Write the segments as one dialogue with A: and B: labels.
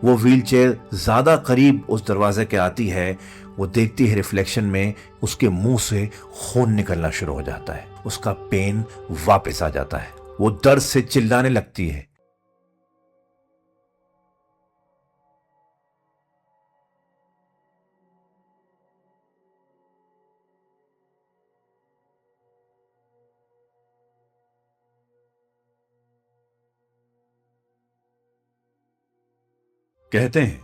A: वो व्हीलचेयर ज्यादा करीब उस दरवाजे के आती है, वो देखती है रिफ्लेक्शन में उसके मुंह से खून निकलना शुरू हो जाता है, उसका पेन वापस आ जाता है, वो दर्द से चिल्लाने लगती है। कहते हैं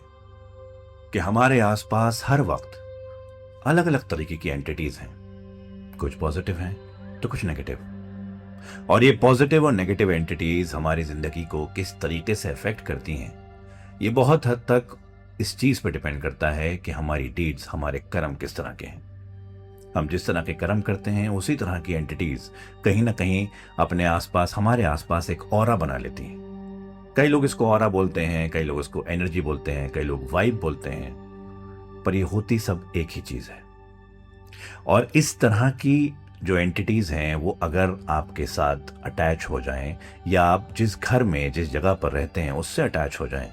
A: कि हमारे आसपास हर वक्त अलग अलग तरीके की एंटिटीज हैं। कुछ पॉजिटिव हैं तो कुछ नेगेटिव। और ये पॉजिटिव और नेगेटिव एंटिटीज हमारी जिंदगी को किस तरीके से अफेक्ट करती हैं, ये बहुत हद तक इस चीज पर डिपेंड करता है कि हमारी डीड्स, हमारे कर्म किस तरह के हैं। हम जिस तरह के कर्म करते हैं उसी तरह की एंटिटीज कहीं ना कहीं अपने आसपास, हमारे आसपास एक ऑरा बना लेती हैं। कई लोग इसको ऑरा बोलते हैं, कई लोग इसको एनर्जी बोलते हैं, कई लोग वाइब बोलते हैं, पर ये होती सब एक ही चीज है। और इस तरह की जो एंटिटीज हैं वो अगर आपके साथ अटैच हो जाएं, या आप जिस घर में, जिस जगह पर रहते हैं उससे अटैच हो जाएं,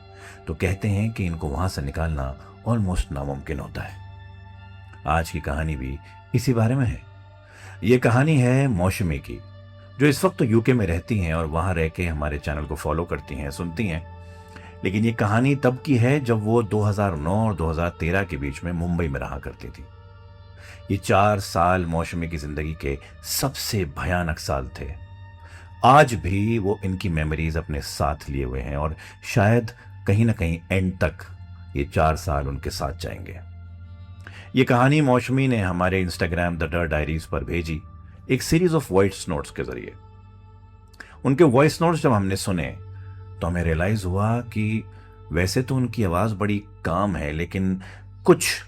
A: तो कहते हैं कि इनको वहां से निकालना ऑलमोस्ट नामुमकिन होता है। आज की कहानी भी इसी बारे में है। ये कहानी है मौसमी की, जो इस वक्त तो यूके में रहती हैं और वहां रह के हमारे चैनल को फॉलो करती हैं, सुनती हैं। लेकिन ये कहानी तब की है जब वो 2009 और 2013 के बीच में मुंबई में रहा करती थी। ये 4 साल मौसमी की जिंदगी के सबसे भयानक साल थे। आज भी वो इनकी मेमोरीज अपने साथ लिए हुए हैं और शायद कहीं ना कहीं एंड तक ये 4 साल उनके साथ जाएंगे। ये कहानी मौसमी ने हमारे इंस्टाग्राम द डर डायरीज पर भेजी, एक सीरीज ऑफ वॉइस नोट्स के जरिए। उनके वॉइस नोट्स जब हमने सुने तो हमें रियलाइज हुआ कि वैसे तो उनकी आवाज बड़ी काम है, लेकिन कुछ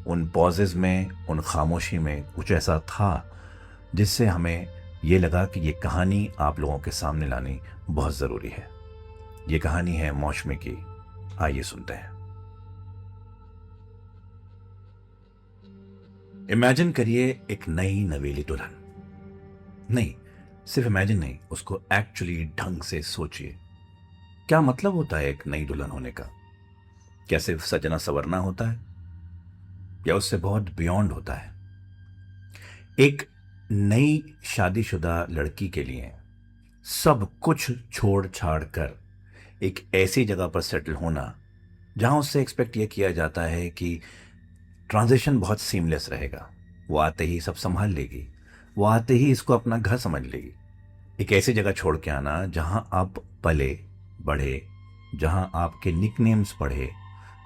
A: उन पॉजेज में, उन खामोशी में कुछ ऐसा था जिससे हमें ये लगा कि ये कहानी आप लोगों के सामने लानी बहुत जरूरी है। ये कहानी है मौसमी की, आइए सुनते हैं। इमेजिन करिए एक नई नवेली दुल्हन। नहीं, सिर्फ इमेजिन नहीं, उसको एक्चुअली ढंग से सोचिए। क्या मतलब होता है एक नई दुल्हन होने का? क्या सिर्फ सजना संवरना होता है, या उससे बहुत बियॉन्ड होता है? एक नई शादीशुदा लड़की के लिए सब कुछ छोड़ छाड़ कर एक ऐसी जगह पर सेटल होना जहां उससे एक्सपेक्ट यह किया जाता है कि ट्रांजिशन बहुत सीमलेस रहेगा, वो आते ही सब संभाल लेगी, वो आते ही इसको अपना घर समझ लेगी। एक ऐसी जगह छोड़ के आना जहां आप पले बढ़े, जहां आपके निकनेम्स पढ़े,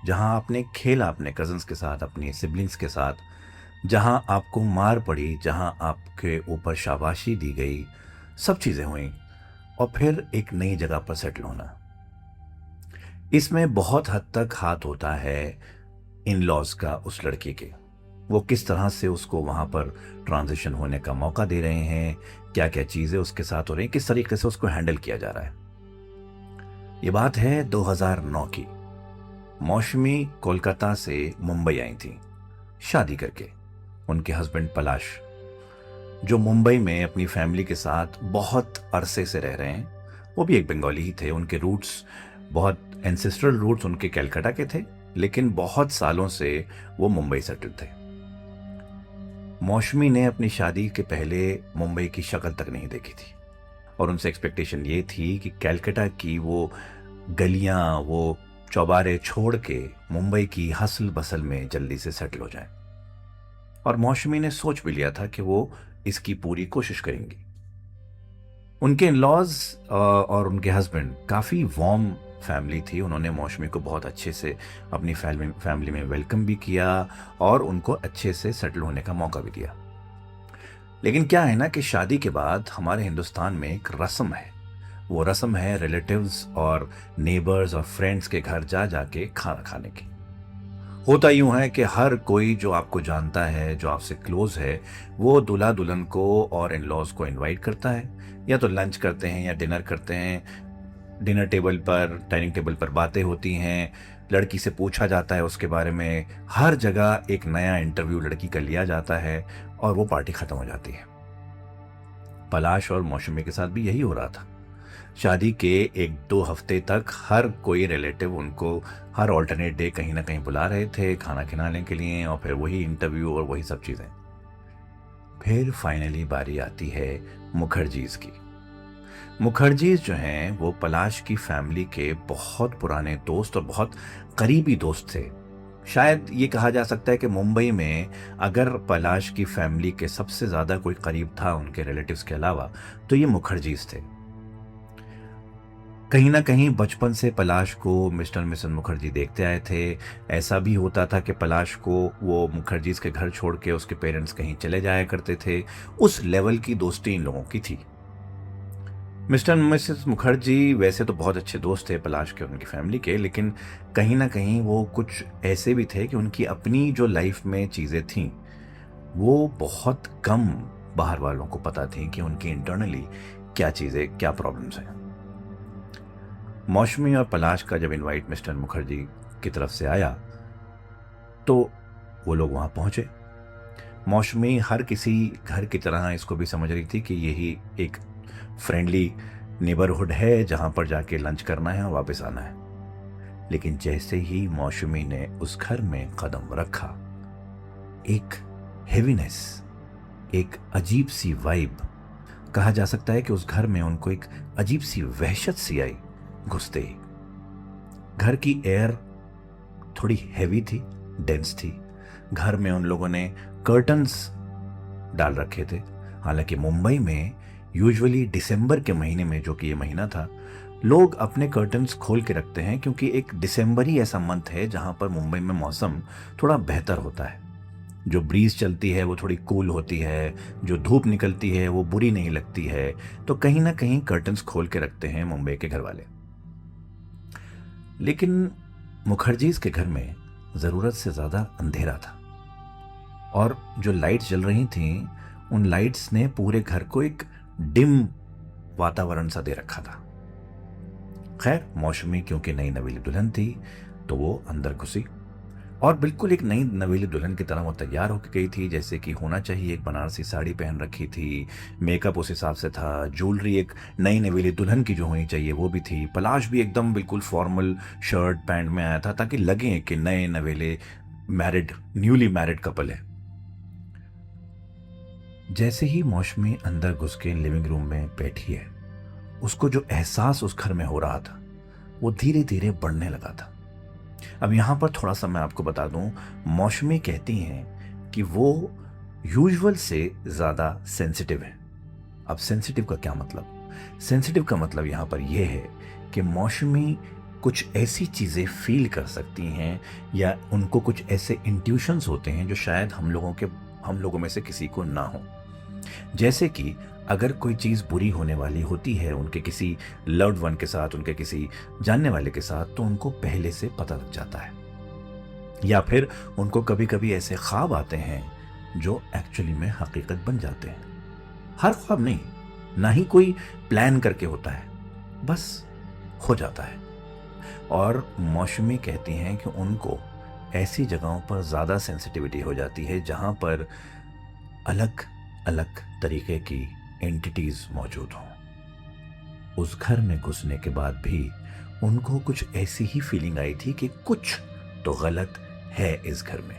A: जहां आपने खेला अपने कजन्स के साथ, अपनी सिबलिंग्स के साथ, जहां आपको मार पड़ी, जहां आपके ऊपर शाबाशी दी गई, सब चीज़ें हुई, और फिर एक नई जगह पर सेटल होना। इसमें बहुत हद तक हाथ होता है इन लॉज का उस लड़की के। वो किस तरह से उसको वहां पर ट्रांजिशन होने का मौका दे रहे हैं, क्या क्या चीजें उसके साथ हो रही हैं, किस तरीके से उसको हैंडल किया जा रहा है। ये बात है 2009 की। मौसमी कोलकाता से मुंबई आई थी शादी करके। उनके हस्बैंड पलाश, जो मुंबई में अपनी फैमिली के साथ बहुत अरसे से रह रहे हैं, वो भी एक बंगाली ही थे। उनके रूट्स, बहुत एंसेस्ट्रल रूट्स उनके कलकत्ता के थे, लेकिन बहुत सालों से वो मुंबई सेटल थे। मौसमी ने अपनी शादी के पहले मुंबई की शक्ल तक नहीं देखी थी, और उनसे एक्सपेक्टेशन ये थी कि कलकत्ता की वो गलियां, वो चौबारे छोड़ के मुंबई की हसल बसल में जल्दी से सेटल हो जाए। और मौसमी ने सोच भी लिया था कि वो इसकी पूरी कोशिश करेंगी। उनके इन-लॉज और उनके हस्बैंड काफ़ी वार्म फैमिली थी। उन्होंने मौसमी को बहुत अच्छे से अपनी फैमिली में वेलकम भी किया और उनको अच्छे से सेटल होने का मौका भी दिया। लेकिन क्या है ना कि शादी के बाद हमारे हिंदुस्तान में एक रस्म है। वो रस्म है रिलेटिव्स और नेबर्स और फ्रेंड्स के घर जा जाके खाना खाने की। होता यूं है कि हर कोई जो आपको जानता है, जो आपसे क्लोज है, वो दूल्हा दुल्हन को और इन लॉज को इनवाइट करता है, या तो लंच करते हैं या डिनर करते हैं। डिनर टेबल पर, डाइनिंग टेबल पर बातें होती हैं, लड़की से पूछा जाता है उसके बारे में, हर जगह एक नया इंटरव्यू लड़की का लिया जाता है, और वो पार्टी खत्म हो जाती है। पलाश और मौसमी के साथ भी यही हो रहा था। शादी के 1-2 हफ्ते तक हर कोई रिलेटिव उनको हर ऑल्टरनेट डे कहीं ना कहीं बुला रहे थे खाना खिलाने के लिए, और फिर वही इंटरव्यू और वही सब चीज़ें। फिर फाइनली बारी आती है मुखर्जीज की। मुखर्जीज जो हैं वो पलाश की फैमिली के बहुत पुराने दोस्त और बहुत करीबी दोस्त थे। शायद ये कहा जा सकता है कि मुंबई में अगर पलाश की फैमिली के सबसे ज़्यादा कोई करीब था उनके रिलेटिव्स के अलावा, तो ये मुखर्जीज थे। कहीं ना कहीं बचपन से पलाश को मिस्टर मिसेस मुखर्जी देखते आए थे। ऐसा भी होता था कि पलाश को वो मुखर्जीज के घर छोड़ के उसके पेरेंट्स कहीं चले जाया करते थे। उस लेवल की दोस्ती इन लोगों की थी। मिस्टर मिसेस मुखर्जी वैसे तो बहुत अच्छे दोस्त थे पलाश के, उनकी फैमिली के, लेकिन कहीं ना कहीं वो कुछ ऐसे भी थे कि उनकी अपनी जो लाइफ में चीज़ें थीं वो बहुत कम बाहर वालों को पता थी कि उनकी इंटरनली क्या चीज़ें, क्या प्रॉब्लम्स हैं। मौसमी और पलाश का जब इनवाइट मिस्टर मुखर्जी की तरफ से आया तो वो लोग वहाँ पहुँचे। मौसमी हर किसी घर की तरह इसको भी समझ रही थी कि यही एक फ्रेंडली नेबरहुड है जहाँ पर जाके लंच करना है और वापस आना है। लेकिन जैसे ही मौसमी ने उस घर में कदम रखा, एक हेवीनेस, एक अजीब सी वाइब, कहा जा सकता है कि उस घर में उनको एक अजीब सी वहशत सी आई घुसते ही। घर की एयर थोड़ी हैवी थी, डेंस थी। घर में उन लोगों ने कर्टन्स डाल रखे थे। हालांकि मुंबई में यूजुअली दिसंबर के महीने में, जो कि ये महीना था, लोग अपने कर्टन्स खोल के रखते हैं क्योंकि एक दिसंबर ही ऐसा मंथ है जहां पर मुंबई में मौसम थोड़ा बेहतर होता है। जो ब्रीज चलती है वो थोड़ी कूल होती है, जो धूप निकलती है वो बुरी नहीं लगती है। तो कहीं ना कहीं कर्टन्स खोल के रखते हैं मुंबई के घर वाले। लेकिन मुखर्जीज के घर में ज़रूरत से ज़्यादा अंधेरा था और जो लाइट्स जल रही थीं उन लाइट्स ने पूरे घर को एक डिम वातावरण सा दे रखा था। खैर, मौसमी क्योंकि नई नवेली दुल्हन थी तो वो अंदर घुसी और बिल्कुल एक नई नवेली दुल्हन की तरह वो तैयार होकर गई थी जैसे कि होना चाहिए। एक बनारसी साड़ी पहन रखी थी, मेकअप उस हिसाब से था, ज्वेलरी एक नई नवेली दुल्हन की जो होनी चाहिए वो भी थी। पलाश भी एकदम बिल्कुल फॉर्मल शर्ट पैंट में आया था ताकि लगे कि नए नवेले न्यूली मैरिड कपल है। जैसे ही मौसमी अंदर घुस के लिविंग रूम में बैठी है, उसको जो एहसास उस घर में हो रहा था वो धीरे धीरे बढ़ने लगा था। अब यहां पर थोड़ा सा मैं आपको बता दूं, मौसमी कहती हैं कि वो यूजुअल से ज्यादा सेंसिटिव है। अब सेंसिटिव का क्या मतलब? सेंसिटिव का मतलब यहां पर यह है कि मौसमी कुछ ऐसी चीजें फील कर सकती हैं या उनको कुछ ऐसे इंट्यूशंस होते हैं जो शायद हम लोगों में से किसी को ना हो। जैसे कि अगर कोई चीज़ बुरी होने वाली होती है उनके किसी लव्ड वन के साथ, उनके किसी जानने वाले के साथ, तो उनको पहले से पता लग जाता है। या फिर उनको कभी कभी ऐसे ख्वाब आते हैं जो एक्चुअली में हकीकत बन जाते हैं। हर ख्वाब नहीं, ना ही कोई प्लान करके होता है, बस हो जाता है। और मौसमी कहती हैं कि उनको ऐसी जगहों पर ज़्यादा सेंसिटिविटी हो जाती है जहाँ पर अलग अलग तरीके की एंटिटीज मौजूद हों। उस घर में घुसने के बाद भी उनको कुछ ऐसी ही फीलिंग आई थी कि कुछ तो गलत है इस घर में,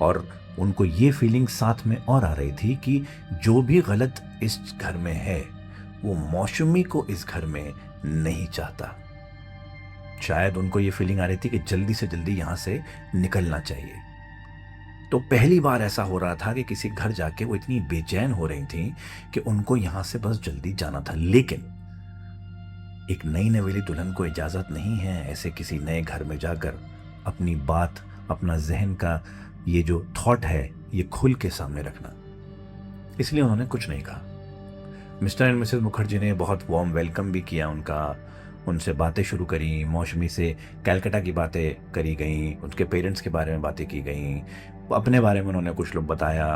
A: और उनको ये फीलिंग साथ में और आ रही थी कि जो भी गलत इस घर में है वो मौसमी को इस घर में नहीं चाहता। शायद उनको ये फीलिंग आ रही थी कि जल्दी से जल्दी यहां से निकलना चाहिए। तो पहली बार ऐसा हो रहा था कि किसी घर जाके वो इतनी बेचैन हो रही थी कि उनको यहां से बस जल्दी जाना था। लेकिन एक नई नवेली दुल्हन को इजाजत नहीं है ऐसे किसी नए घर में जाकर अपनी बात, अपना जहन का ये जो थॉट है ये खुल के सामने रखना। इसलिए उन्होंने कुछ नहीं कहा। मिस्टर एंड मिसेस मुखर्जी ने बहुत वार्म वेलकम भी किया उनका, उनसे बातें शुरू करी। मौसमी से कलकत्ता की बातें करी गई, उनके पेरेंट्स के बारे में बातें की गई, अपने बारे में उन्होंने कुछ लोग बताया,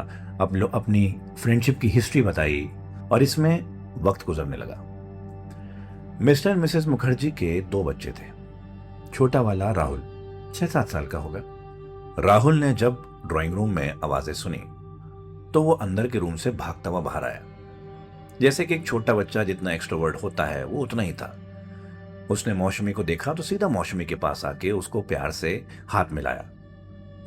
A: अपनी फ्रेंडशिप की हिस्ट्री बताई, और इसमें वक्त गुजरने लगा। मिस्टर एंड मिसेस मुखर्जी के 2 बच्चे थे। छोटा वाला राहुल 6-7 साल का होगा। राहुल ने जब ड्राइंग रूम में आवाजें सुनी तो वो अंदर के रूम से भागता हुआ बाहर आया। जैसे कि एक छोटा बच्चा जितना एक्सट्रोवर्ट होता है वो उतना ही था। उसने मौसमी को देखा तो सीधा मौसमी के पास आके उसको प्यार से हाथ मिलाया।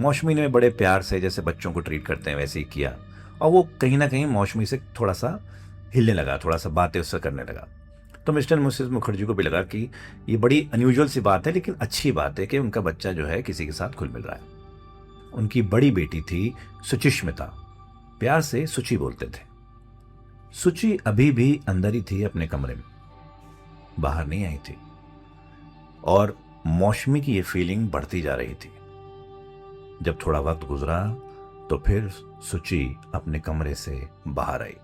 A: मौसमी ने बड़े प्यार से जैसे बच्चों को ट्रीट करते हैं वैसे ही किया, और वो कहीं ना कहीं मौसमी से थोड़ा सा हिलने लगा, थोड़ा सा बातें उससे करने लगा। तो मिस्टर मिसेस मुखर्जी को भी लगा कि ये बड़ी अनयूजुअल सी बात है, लेकिन अच्छी बात है कि उनका बच्चा जो है किसी के साथ घुल मिल रहा है। उनकी बड़ी बेटी थी सुचिस्मिता, प्यार से सुचि बोलते थे। सुचि अभी भी अंदर ही थी अपने कमरे में, बाहर नहीं आई थी, और मौसमी की ये फीलिंग बढ़ती जा रही थी। जब थोड़ा वक्त गुजरा तो फिर सुचि अपने कमरे से बाहर आई।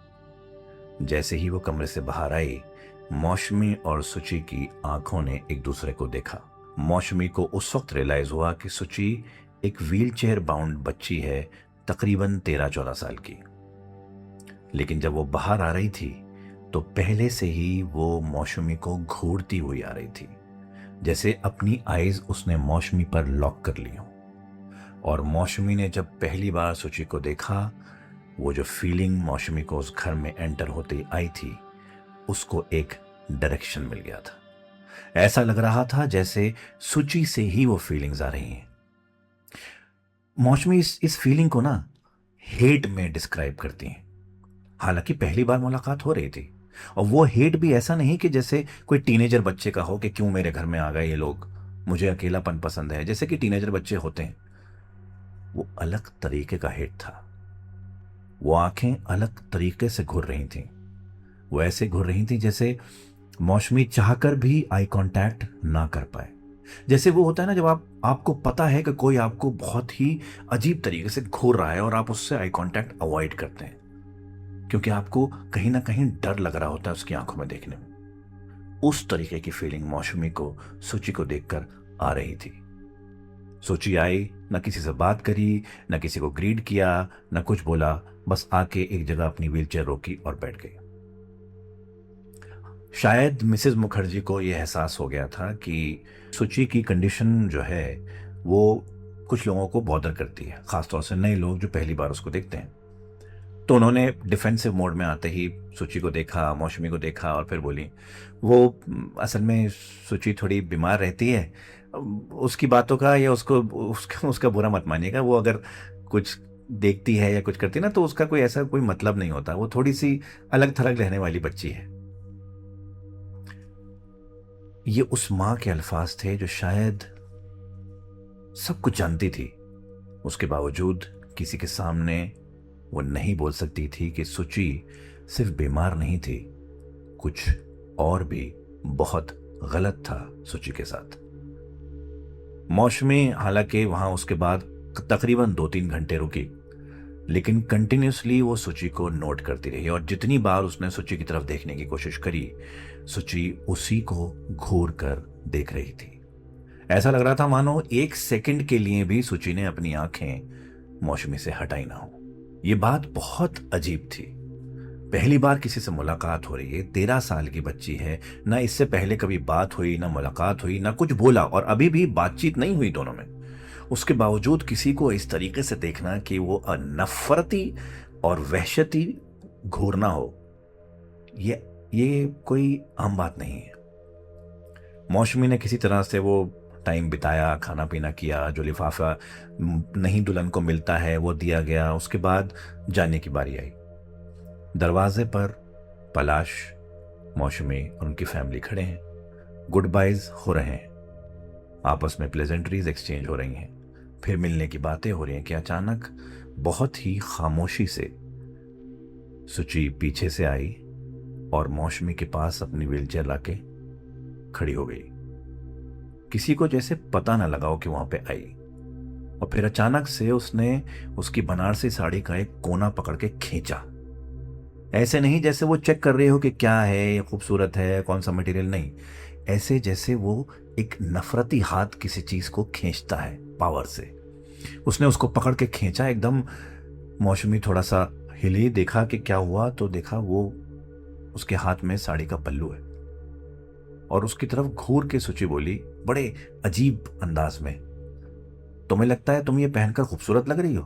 A: जैसे ही वो कमरे से बाहर आई, मौसमी और सुचि की आंखों ने एक दूसरे को देखा। मौसमी को उस वक्त रियलाइज हुआ कि सुचि एक व्हीलचेयर बाउंड बच्ची है, तकरीबन 13-14 साल की। लेकिन जब वो बाहर आ रही थी तो पहले से ही वो मौसमी को घूरती हुई आ रही थी, जैसे अपनी आईज उसने मौसमी पर लॉक कर ली हो। और मौसमी ने जब पहली बार सुचि को देखा, वो जो फीलिंग मौसमी को उस घर में एंटर होते आई थी, उसको एक डायरेक्शन मिल गया था। ऐसा लग रहा था जैसे सुचि से ही वो फीलिंग्स आ रही हैं। मौसमी इस फीलिंग को ना हेट में डिस्क्राइब करती हैं। हालांकि पहली बार मुलाकात हो रही थी, और वो हेट भी ऐसा नहीं कि जैसे कोई टीनेजर बच्चे का हो कि क्यों मेरे घर में आ गए ये लोग, मुझे अकेलापन पसंद है, जैसे कि टीनेजर बच्चे होते हैं। वो अलग तरीके का हेट था। वो आंखें अलग तरीके से घूर रही थीं। वो ऐसे घूर रही थी जैसे मौसमी चाहकर भी आई कांटेक्ट ना कर पाए। जैसे वो होता है ना, जब आपको पता है कि कोई आपको बहुत ही अजीब तरीके से घूर रहा है और आप उससे आई कांटेक्ट अवॉइड करते हैं, क्योंकि आपको कहीं ना कहीं डर लग रहा होता है उसकी आंखों में देखने में। उस तरीके की फीलिंग मौसमी को सुचि को देखकर आ रही थी। सुचि आई, न किसी से बात करी, न किसी को ग्रीट किया, न कुछ बोला, बस आके एक जगह अपनी व्हीलचेयर रोकी और बैठ गई। शायद मिसेस मुखर्जी को यह एहसास हो गया था कि सुचि की कंडीशन जो है वो कुछ लोगों को बॉदर करती है, खासतौर से नए लोग जो पहली बार उसको देखते हैं। तो उन्होंने डिफेंसिव मोड में आते ही सुचि को देखा, मौसमी को देखा, और फिर बोली, वो असल में सुचि थोड़ी बीमार रहती है, उसकी बातों का या उसका बुरा मत मानिएगा, वो अगर कुछ देखती है या कुछ करती है ना तो उसका कोई ऐसा कोई मतलब नहीं होता, वो थोड़ी सी अलग थलग रहने वाली बच्ची है। ये उस मां के अल्फाज थे जो शायद सब कुछ जानती थी, उसके बावजूद किसी के सामने वो नहीं बोल सकती थी कि सुचि सिर्फ बीमार नहीं थी, कुछ और भी बहुत गलत था सुचि के साथ। मौसमी हालांकि वहां उसके बाद तकरीबन 2-3 घंटे रुकी, लेकिन कंटिन्यूसली वो सुचि को नोट करती रही, और जितनी बार उसने सुचि की तरफ देखने की कोशिश करी, सुचि उसी को घूर कर देख रही थी। ऐसा लग रहा था मानो एक सेकंड के लिए भी सुचि ने अपनी आंखें मौसमी से हटाई ना हो। ये बात बहुत अजीब थी। पहली बार किसी से मुलाकात हो रही है, 13 साल की बच्ची है, ना इससे पहले कभी बात हुई, ना मुलाकात हुई, ना कुछ बोला, और अभी भी बातचीत नहीं हुई दोनों में। उसके बावजूद किसी को इस तरीके से देखना कि वो नफरती और वहशती घूरना हो, ये कोई आम बात नहीं है। मौसमी ने किसी तरह से वो टाइम बिताया, खाना पीना किया, जो लिफाफा नहीं दुल्हन को मिलता है वो दिया गया। उसके बाद जाने की बारी आई। दरवाजे पर पलाश, मौसमी और उनकी फैमिली खड़े हैं। गुड बाइज हो रहे हैं, आपस में प्लेजेंट्रीज एक्सचेंज हो रही हैं, फिर मिलने की बातें हो रही हैं कि अचानक बहुत ही खामोशी से सुचि पीछे से आई और मौसमी के पास अपनी व्हीलचेयर लाके खड़ी हो गई। किसी को जैसे पता ना लगाओ कि वहां पे आई, और फिर अचानक से उसने उसकी बनारसी साड़ी का एक कोना पकड़ के खींचा। ऐसे नहीं जैसे वो चेक कर रही हो कि क्या है, खूबसूरत है, कौन सा मटेरियल, नहीं, ऐसे जैसे वो एक नफरती हाथ किसी चीज को खींचता है पावर से। उसने उसको पकड़ के खींचा एकदम। मौसमी थोड़ा सा हिली, देखा कि क्या हुआ, तो देखा वो उसके हाथ में साड़ी का पल्लू है, और उसकी तरफ घूर के सुचि बोली बड़े अजीब अंदाज में, तुम्हें लगता है तुम ये पहनकर खूबसूरत लग रही हो?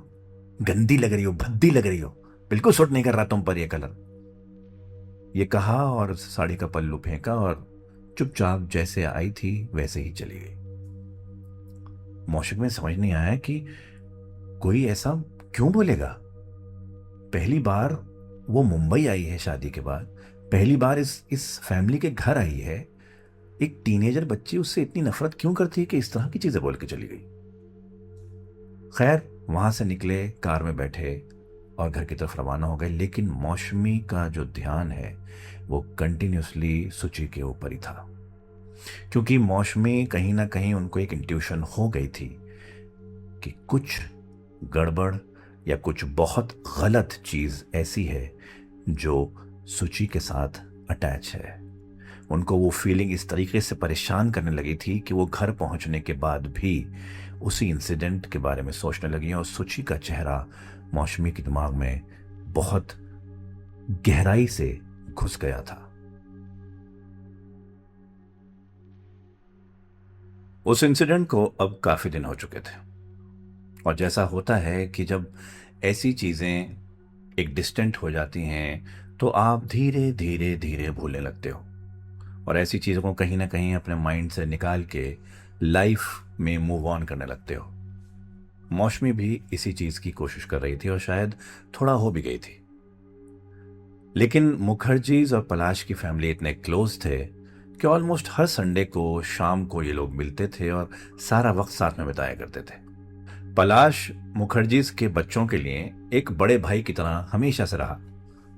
A: गंदी लग रही हो, भद्दी लग रही हो, बिल्कुल सूट नहीं कर रहा तुम पर ये कलर। ये कहा और साड़ी का पल्लू फेंका और चुपचाप जैसे आई थी वैसे ही चली गई। मौशिक में समझ नहीं आया कि कोई ऐसा क्यों बोलेगा। पहली बार वो मुंबई आई है शादी के बाद, पहली बार इस फैमिली के घर आई है। एक टीनेजर बच्ची उससे इतनी नफरत क्यों करती है कि इस तरह की चीजें बोल के चली गई। खैर, वहां से निकले, कार में बैठे और घर की तरफ रवाना हो गए। लेकिन मौसमी का जो ध्यान है वो कंटिन्यूसली सुचि के ऊपर ही था, क्योंकि मौसमी कहीं ना कहीं उनको एक इंट्यूशन हो गई थी कि कुछ गड़बड़ या कुछ बहुत गलत चीज ऐसी है जो सुचि के साथ अटैच है। उनको वो फीलिंग इस तरीके से परेशान करने लगी थी कि वो घर पहुंचने के बाद भी उसी इंसिडेंट के बारे में सोचने लगी और सुचि का चेहरा मौसमी के दिमाग में बहुत गहराई से घुस गया था। उस इंसिडेंट को अब काफी दिन हो चुके थे और जैसा होता है कि जब ऐसी चीजें एक डिस्टेंट हो जाती हैं तो आप धीरे धीरे धीरे भूलने लगते हो और ऐसी चीज़ों को कहीं ना कहीं अपने माइंड से निकाल के लाइफ में मूव ऑन करने लगते हो। मौसमी भी इसी चीज़ की कोशिश कर रही थी और शायद थोड़ा हो भी गई थी। लेकिन मुखर्जीज और पलाश की फैमिली इतने क्लोज थे कि ऑलमोस्ट हर संडे को शाम को ये लोग मिलते थे और सारा वक्त साथ में बिताया करते थे। पलाश मुखर्जीज के बच्चों के लिए एक बड़े भाई की तरह हमेशा से रहा,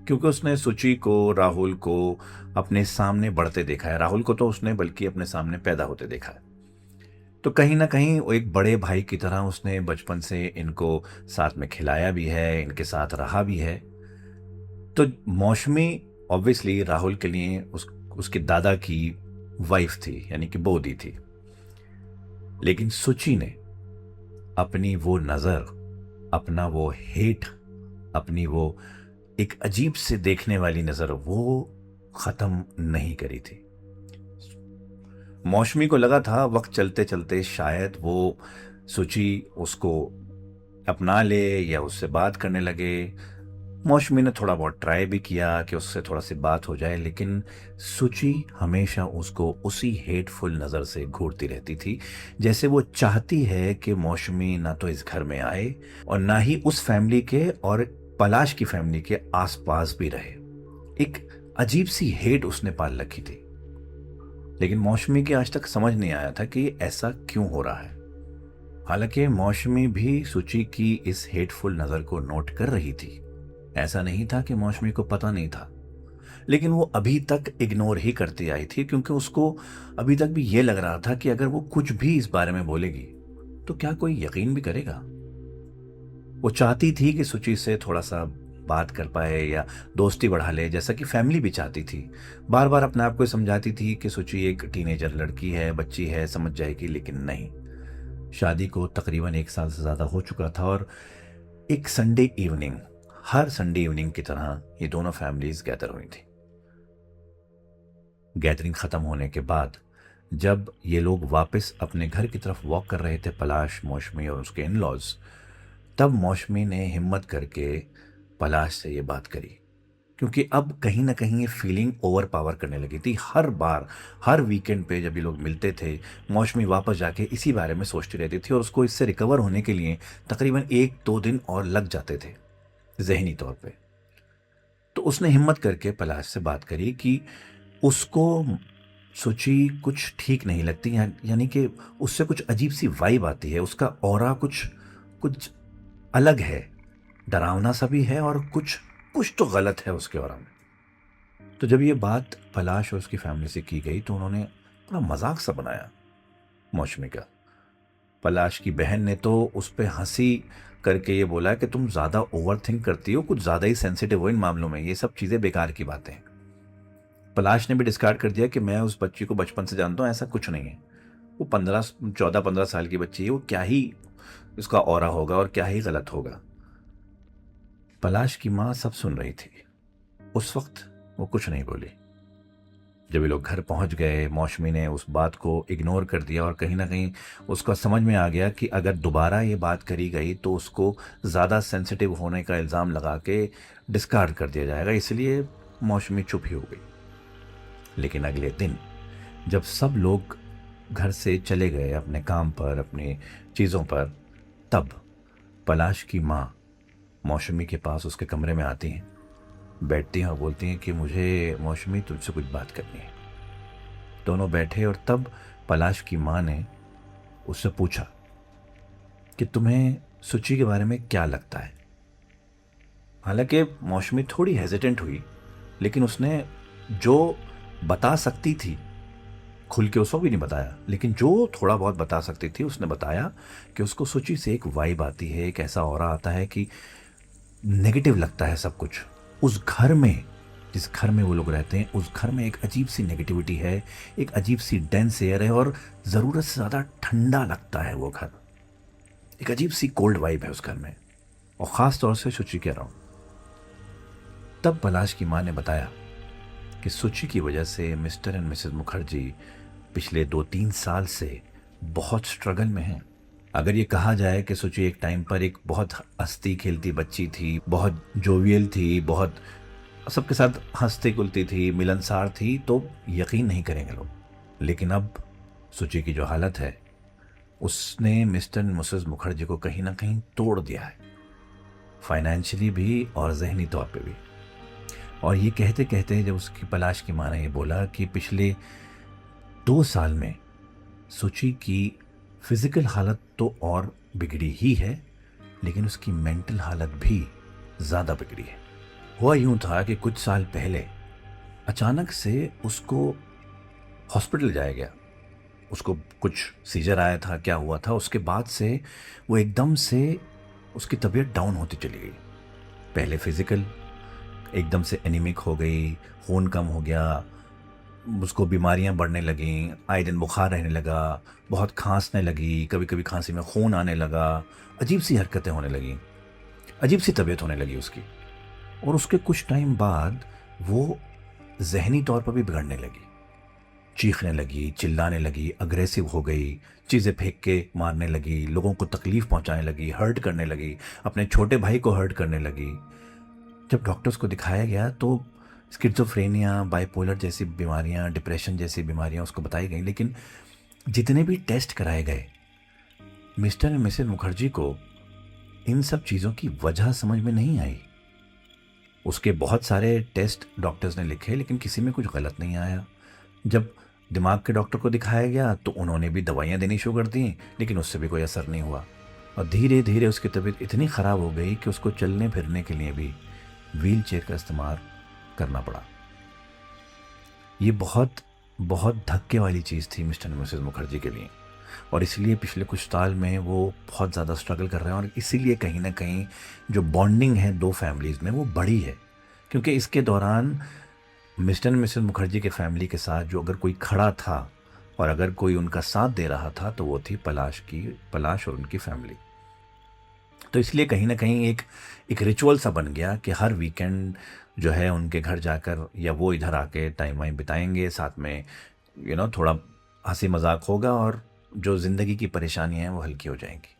A: क्योंकि उसने सुचि को, राहुल को अपने सामने बढ़ते देखा है। राहुल को तो उसने बल्कि अपने सामने पैदा होते देखा है। तो कहीं ना कहीं वो एक बड़े भाई की तरह उसने बचपन से इनको साथ में खिलाया भी है, इनके साथ रहा भी है। तो मौसमी ऑब्वियसली राहुल के लिए उसके दादा की वाइफ थी, यानी कि बोदी थी। लेकिन सुचि ने अपनी वो नजर, अपना वो हेट, अपनी वो एक अजीब से देखने वाली नजर वो खत्म नहीं करी थी। मौसमी को लगा था वक्त चलते चलते शायद वो सुचि उसको अपना ले या उससे बात करने लगे। मौसमी ने थोड़ा बहुत ट्राई भी किया कि उससे थोड़ा सी बात हो जाए, लेकिन सुचि हमेशा उसको उसी हेटफुल नज़र से घूरती रहती थी, जैसे वो चाहती है कि मौसमी ना तो इस घर में आए और ना ही उस फैमिली के और पलाश की फैमिली के आसपास भी रहे। एक अजीब सी हेट उसने पाल रखी थी। लेकिन मौसमी के आज तक समझ नहीं आया था कि ऐसा क्यों हो रहा है। हालांकि मौसमी भी सुचि की इस हेटफुल नज़र को नोट कर रही थी। ऐसा नहीं था कि मौसमी को पता नहीं था, लेकिन वो अभी तक इग्नोर ही करती आई थी, क्योंकि उसको अभी तक भी ये लग रहा था कि अगर वो कुछ भी इस बारे में बोलेगी तो क्या कोई यकीन भी करेगा। वो चाहती थी कि सुचि से थोड़ा सा बात कर पाए या दोस्ती बढ़ा ले, जैसा कि फैमिली भी चाहती थी। बार बार अपने आप को समझाती थी कि सुचि एक टीनेजर लड़की है, बच्ची है, समझ जाएगी, लेकिन नहीं। शादी को तकरीबन 1 साल से ज़्यादा हो चुका था और एक संडे इवनिंग, हर संडे इवनिंग की तरह ये दोनों फैमिलीज गैदर हुई थी। गैदरिंग खत्म होने के बाद जब ये लोग वापस अपने घर की तरफ वॉक कर रहे थे, पलाश, मौसमी और उसके इन लॉज, तब मौसमी ने हिम्मत करके पलाश से ये बात करी, क्योंकि अब कहीं ना कहीं ये फीलिंग ओवर पावर करने लगी थी। हर बार, हर वीकेंड पे जब ये लोग मिलते थे, मौसमी वापस जाके इसी बारे में सोचती रहती थी और उसको इससे रिकवर होने के लिए तकरीबन 1-2 दिन और लग जाते थे जहनी तौर पे। तो उसने हिम्मत करके पलाश से बात करी कि उसको सुचि कुछ ठीक नहीं लगती, यानी कि उससे कुछ अजीब सी वाइब आती है, उसका ऑरा कुछ कुछ अलग है, डरावना सा भी है और कुछ कुछ तो गलत है उसके ऑरा में। तो जब ये बात पलाश और उसकी फैमिली से की गई तो उन्होंने बड़ा मजाक सा बनाया मौसमी का। पलाश की बहन ने तो उस पर हंसी करके ये बोला कि तुम ज़्यादा ओवर थिंक करती हो, कुछ ज़्यादा ही सेंसिटिव हो इन मामलों में, ये सब चीज़ें बेकार की बातें हैं। पलाश ने भी डिस्कार्ड कर दिया कि मैं उस बच्ची को बचपन से जानता हूँ, ऐसा कुछ नहीं है। वो 14-15 साल की बच्ची है, वो क्या ही उसका ऑरा होगा और क्या ही गलत होगा। पलाश की माँ सब सुन रही थी। उस वक्त वो कुछ नहीं बोली। जब ये लोग घर पहुंच गए, मौसमी ने उस बात को इग्नोर कर दिया और कहीं ना कहीं उसका समझ में आ गया कि अगर दोबारा ये बात करी गई तो उसको ज़्यादा सेंसिटिव होने का इल्ज़ाम लगा के डिस्कार्ड कर दिया जाएगा। इसलिए मौसमी चुप ही हो गई। लेकिन अगले दिन जब सब लोग घर से चले गए अपने काम पर, अपनी चीज़ों पर, तब पलाश की माँ मौसमी के पास उसके कमरे में आती हैं, बैठती हैं और बोलती हैं कि मुझे मौसमी तुझसे कुछ बात करनी है। दोनों बैठे और तब पलाश की माँ ने उससे पूछा कि तुम्हें सुची के बारे में क्या लगता है। हालांकि मौसमी थोड़ी हेजिटेंट हुई, लेकिन उसने जो बता सकती थी खुल के उसको भी नहीं बताया, लेकिन जो थोड़ा बहुत बता सकती थी उसने बताया कि उसको सुची से एक वाइब आती है, एक ऐसा ऑरा आता है कि नेगेटिव लगता है सब कुछ। उस घर में, जिस घर में वो लोग रहते हैं, उस घर में एक अजीब सी नेगेटिविटी है, एक अजीब सी डेंस एयर है और ज़रूरत से ज़्यादा ठंडा लगता है वो घर। एक अजीब सी कोल्ड वाइब है उस घर में, और ख़ास तौर से सुची कह रहा हूँ। तब पलाश की माँ ने बताया कि सुची की वजह से मिस्टर एंड मिसेस मुखर्जी पिछले 2-3 साल से बहुत स्ट्रगल में हैं। अगर ये कहा जाए कि सुची एक टाइम पर एक बहुत हंसती खेलती बच्ची थी, बहुत जोवियल थी, बहुत सबके साथ हंसती कुलती थी, मिलनसार थी, तो यकीन नहीं करेंगे लोग। लेकिन अब सुची की जो हालत है, उसने मिस्टर एंड मिसेस मुखर्जी को कहीं ना कहीं तोड़ दिया है, फाइनेंशियली भी और जहनी तौर पे भी। और ये कहते कहते जब उसकी पलाश की माँ ने ये बोला कि पिछले 2 साल में सुची की फिजिकल हालत तो और बिगड़ी ही है, लेकिन उसकी मेंटल हालत भी ज़्यादा बिगड़ी है। हुआ यूं था कि कुछ साल पहले अचानक से उसको हॉस्पिटल जाया गया। उसको कुछ सीजर आया था, क्या हुआ था, उसके बाद से वो एकदम से उसकी तबीयत डाउन होती चली गई। पहले फिजिकल, एकदम से एनीमिक हो गई, खून कम हो गया, उसको बीमारियां बढ़ने लगीं, आए दिन बुखार रहने लगा, बहुत खांसने लगी, कभी कभी खांसी में खून आने लगा, अजीब सी हरकतें होने लगीं, अजीब सी तबीयत होने लगी उसकी। और उसके कुछ टाइम बाद वो जहनी तौर पर भी बिगड़ने लगी, चीखने लगी, चिल्लाने लगी, अग्रेसिव हो गई, चीज़ें फेंक के मारने लगी, लोगों को तकलीफ़ पहुंचाने लगी, हर्ट करने लगी, अपने छोटे भाई को हर्ट करने लगी। जब डॉक्टर्स को दिखाया गया तो स्किज़ोफ्रेनिया, बाइपोलर जैसी बीमारियां, डिप्रेशन जैसी बीमारियां उसको बताई गई, लेकिन जितने भी टेस्ट कराए गए, मिस्टर एंड मिसेस मुखर्जी को इन सब चीज़ों की वजह समझ में नहीं आई। उसके बहुत सारे टेस्ट डॉक्टर्स ने लिखे, लेकिन किसी में कुछ गलत नहीं आया। जब दिमाग के डॉक्टर को दिखाया गया तो उन्होंने भी दवाइयाँ देनी शुरू कर दी, लेकिन उससे भी कोई असर नहीं हुआ। और धीरे धीरे उसकी तबीयत इतनी ख़राब हो गई कि उसको चलने फिरने के लिए भी व्हील चेयर का इस्तेमाल करना पड़ा। ये बहुत बहुत धक्के वाली चीज़ थी मिस्टर एंड मिसेस मुखर्जी के लिए, और इसलिए पिछले कुछ साल में वो बहुत ज़्यादा स्ट्रगल कर रहे हैं। और इसीलिए कहीं ना कहीं जो बॉन्डिंग है दो फैमिलीज़ में वो बढ़ी है, क्योंकि इसके दौरान मिस्टर एंड मिसेस मुखर्जी के फैमिली के साथ जो अगर कोई खड़ा था और अगर कोई उनका साथ दे रहा था तो वो थी पलाश और उनकी फैमिली। तो इसलिए कहीं ना कहीं एक रिचुअल सा बन गया कि हर वीकेंड जो है उनके घर जाकर या वो इधर आके टाइम वाइम बिताएंगे साथ में, थोड़ा हंसी मजाक होगा और जो ज़िंदगी की परेशानियां हैं वो हल्की हो जाएंगी।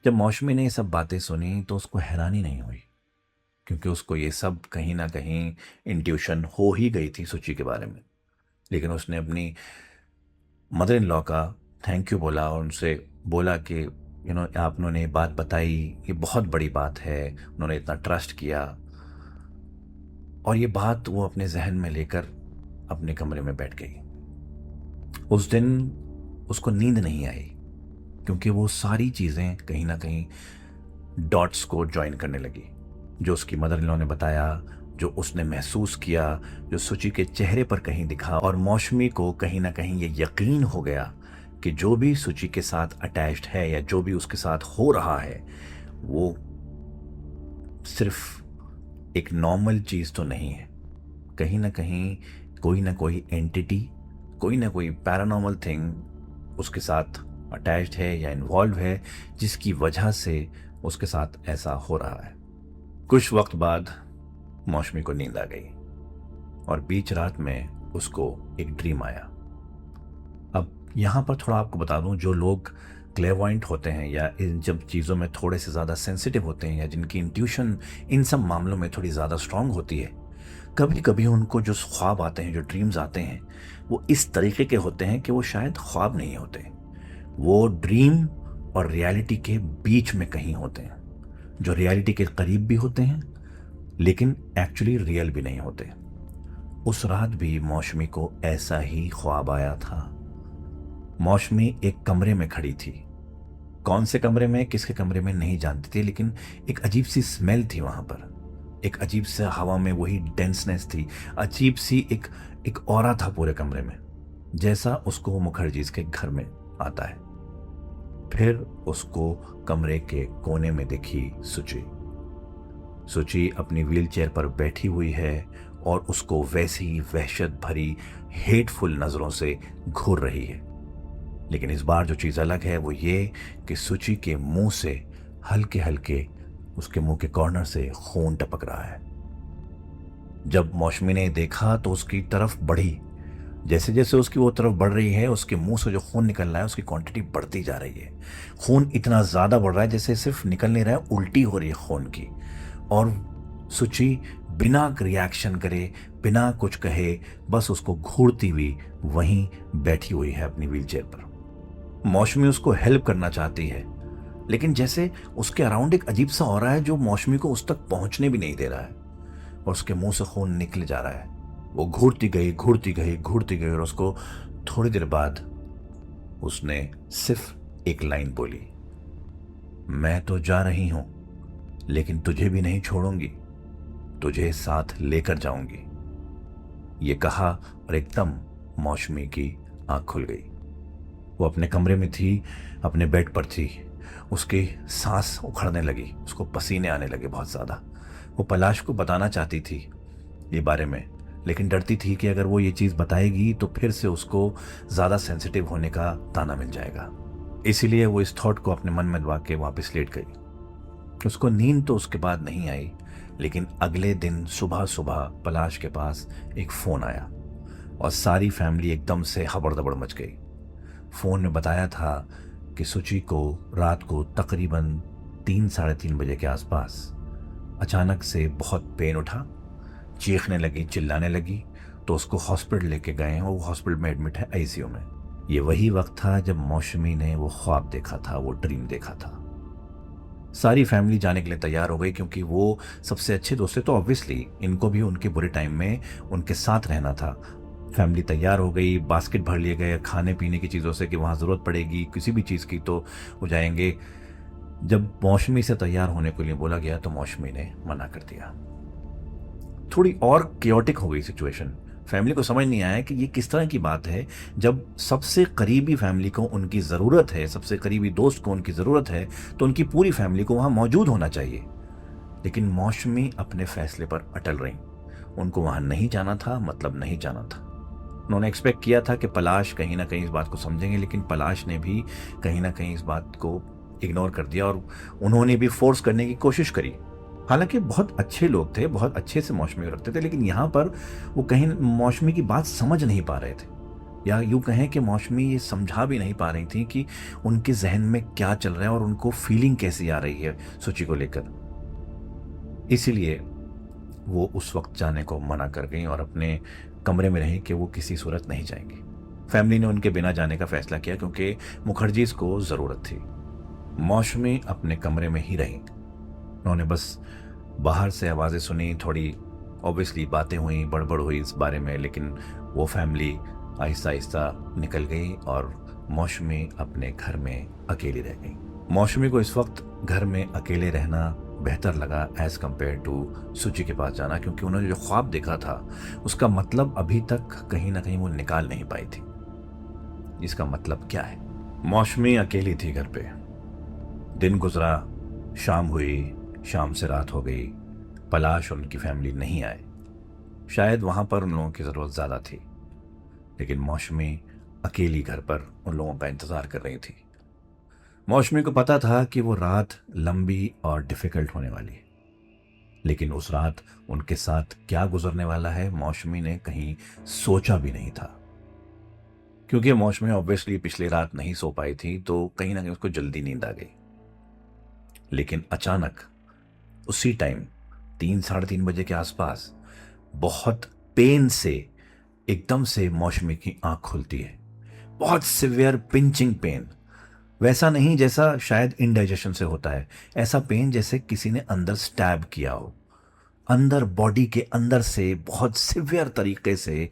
A: जब मौसमी ने ये सब बातें सुनी तो उसको हैरानी नहीं हुई, क्योंकि उसको ये सब कहीं ना कहीं इंट्यूशन हो ही गई थी सुची के बारे में। लेकिन उसने अपनी मदर इन लॉ का थैंक यू बोला और उनसे बोला कि आप उन्होंने बात बताई, ये बहुत बड़ी बात है, उन्होंने इतना ट्रस्ट किया। और ये बात वो अपने जहन में लेकर अपने कमरे में बैठ गई। उस दिन उसको नींद नहीं आई, क्योंकि वो सारी चीज़ें कहीं ना कहीं डॉट्स को ज्वाइन करने लगी। जो उसकी मदर इन लॉ ने बताया, जो उसने महसूस किया, जो सुची के चेहरे पर कहीं दिखा, और मौसमी को कहीं ना कहीं ये यकीन हो गया कि जो भी सुची के साथ अटैच्ड है या जो भी उसके साथ हो रहा है वो सिर्फ एक नॉर्मल चीज़ तो नहीं है। कहीं ना कोई एंटिटी, कोई ना कोई पैरानॉर्मल थिंग उसके साथ अटैच्ड है या इन्वॉल्व है, जिसकी वजह से उसके साथ ऐसा हो रहा है। कुछ वक्त बाद मौसमी को नींद आ गई और बीच रात में उसको एक ड्रीम आया। अब यहाँ पर थोड़ा आपको बता दूं, जो लोग क्लेयरवॉयंट होते हैं या इन जब चीज़ों में थोड़े से ज़्यादा सेंसिटिव होते हैं या जिनकी इंट्यूशन इन सब मामलों में थोड़ी ज़्यादा स्ट्रांग होती है, कभी कभी उनको जो ख्वाब आते हैं, जो ड्रीम्स आते हैं, वो इस तरीके के होते हैं कि वो शायद ख्वाब नहीं होते, वो ड्रीम और रियलिटी के बीच में कहीं होते हैं, जो रियलिटी के करीब भी होते हैं लेकिन एक्चुअली रियल भी नहीं होते। उस रात भी मौसमी को ऐसा ही ख्वाब आया था। मौसमी एक कमरे में खड़ी थी। कौन से कमरे में, किसके कमरे में नहीं जानती थी, लेकिन एक अजीब सी स्मेल थी वहां पर। एक अजीब सा हवा में वही डेंसनेस थी, अजीब सी एक ऑरा था पूरे कमरे में, जैसा उसको मुखर्जी के घर में आता है। फिर उसको कमरे के कोने में दिखी सुची। सुची अपनी व्हीलचेयर पर बैठी हुई है और उसको वैसी वहशत भरी हेटफुल नजरों से घूर रही है। लेकिन इस बार जो चीज अलग है वो ये कि सुची के मुंह से हल्के हल्के, उसके मुंह के कॉर्नर से खून टपक रहा है। जब मौसमी ने देखा तो उसकी तरफ बढ़ी। जैसे जैसे उसकी वो तरफ बढ़ रही है, उसके मुंह से जो खून निकल रहा है उसकी क्वांटिटी बढ़ती जा रही है। खून इतना ज्यादा बढ़ रहा है जैसे सिर्फ निकल नहीं रहा है, उल्टी हो रही है खून की। और सुची बिना रिएक्शन करे, बिना कुछ कहे, बस उसको घूरती हुई वहीं बैठी हुई है अपनी व्हीलचेयर पर। मौसमी उसको हेल्प करना चाहती है, लेकिन जैसे उसके अराउंड एक अजीब सा हो रहा है जो मौसमी को उस तक पहुंचने भी नहीं दे रहा है, और उसके मुंह से खून निकल जा रहा है। वो घूरती गई, घूरती गई, घूरती गई, और उसको थोड़ी देर बाद उसने सिर्फ एक लाइन बोली, मैं तो जा रही हूं लेकिन तुझे भी नहीं छोड़ूंगी, तुझे साथ लेकर जाऊंगी। ये कहा और एकदम मौसमी की आंख खुल गई। वो अपने कमरे में थी, अपने बेड पर थी। उसकी सांस उखड़ने लगी, उसको पसीने आने लगे बहुत ज़्यादा। वो पलाश को बताना चाहती थी ये बारे में, लेकिन डरती थी कि अगर वो ये चीज़ बताएगी तो फिर से उसको ज़्यादा सेंसिटिव होने का ताना मिल जाएगा। इसीलिए वो इस थॉट को अपने मन में दबा के वापस लेट गई। उसको नींद तो उसके बाद नहीं आई, लेकिन अगले दिन सुबह सुबह पलाश के पास एक फ़ोन आया और सारी फैमिली एकदम से हबड़-दबड़ मच गई। फ़ोन में बताया था कि सुची को रात को तकरीबन 3-3:30 बजे के आसपास अचानक से बहुत पेन उठा, चीखने लगी, चिल्लाने लगी, तो उसको हॉस्पिटल लेके गए हैं। वो हॉस्पिटल में एडमिट है, आईसीयू में। ये वही वक्त था जब मौसमी ने वो ख्वाब देखा था, वो ड्रीम देखा था। सारी फैमिली जाने के लिए तैयार हो गई क्योंकि वो सबसे अच्छे दोस्त थे, तो ऑब्वियसली इनको भी उनके बुरे टाइम में उनके साथ रहना था। फैमिली तैयार हो गई, बास्केट भर लिए गए खाने पीने की चीज़ों से कि वहाँ ज़रूरत पड़ेगी किसी भी चीज़ की तो वो जाएंगे। जब मौसमी से तैयार होने के लिए बोला गया तो मौसमी ने मना कर दिया। थोड़ी और केओटिक हो गई सिचुएशन। फैमिली को समझ नहीं आया कि ये किस तरह की बात है जब सबसे करीबी फैमिली को उनकी ज़रूरत है, सबसे करीबी दोस्त को उनकी ज़रूरत है, तो उनकी पूरी फैमिली को वहाँ मौजूद होना चाहिए। लेकिन मौसमी अपने फैसले पर अटल रही। उनको वहाँ नहीं जाना था, मतलब नहीं जाना था। उन्होंने एक्सपेक्ट किया था कि पलाश कहीं ना कहीं इस बात को समझेंगे, लेकिन पलाश ने भी कहीं ना कहीं इस बात को इग्नोर कर दिया और उन्होंने भी फोर्स करने की कोशिश करी। हालांकि बहुत अच्छे लोग थे, बहुत अच्छे से मौसमी को रखते थे, लेकिन यहाँ पर वो कहीं मौसमी की बात समझ नहीं पा रहे थे, या यूँ कहें कि मौसमी ये समझा भी नहीं पा रही थी कि उनके जहन में क्या चल रहा है और उनको फीलिंग कैसी आ रही है सुची को लेकर। इसीलिए वो उस वक्त जाने को मना कर गई और अपने कमरे में रही कि वो किसी सूरत नहीं जाएंगी। फैमिली ने उनके बिना जाने का फैसला किया क्योंकि मुखर्जी को ज़रूरत थी। मौसमी अपने कमरे में ही रही। उन्होंने बस बाहर से आवाज़ें सुनी, थोड़ी ऑब्वियसली बातें हुई, बड़बड़ हुई इस बारे में, लेकिन वो फैमिली आहिस्ता आहिस्ता निकल गई और मौसमी अपने घर में अकेली रह गई। मौसमी को इस वक्त घर में अकेले रहना बेहतर लगा एज़ कम्पेयर टू सुची के पास जाना, क्योंकि उन्होंने जो ख्वाब देखा था उसका मतलब अभी तक कहीं ना कहीं वो निकाल नहीं पाई थी। इसका मतलब क्या है? मौसमी अकेली थी घर पे। दिन गुजरा, शाम हुई, शाम से रात हो गई। पलाश और उनकी फैमिली नहीं आए। शायद वहाँ पर उन लोगों की ज़रूरत ज़्यादा थी, लेकिन मौसमी अकेली घर पर उन लोगों का इंतज़ार कर रही थी। मौसमी को पता था कि वो रात लंबी और डिफ़िकल्ट होने वाली है, लेकिन उस रात उनके साथ क्या गुजरने वाला है मौसमी ने कहीं सोचा भी नहीं था, क्योंकि मौसमी ऑब्वियसली पिछली रात नहीं सो पाई थी, तो कहीं ना कहीं उसको जल्दी नींद आ गई। लेकिन अचानक उसी टाइम 3 साढ़े 3 बजे के आसपास बहुत पेन से एकदम से मौसमी की आंख खुलती है। बहुत सिवियर पिंचिंग पेन, वैसा नहीं जैसा शायद इंडाइजेशन से होता है, ऐसा पेन जैसे किसी ने अंदर स्टैब किया हो, अंदर बॉडी के अंदर से बहुत सिवियर तरीके से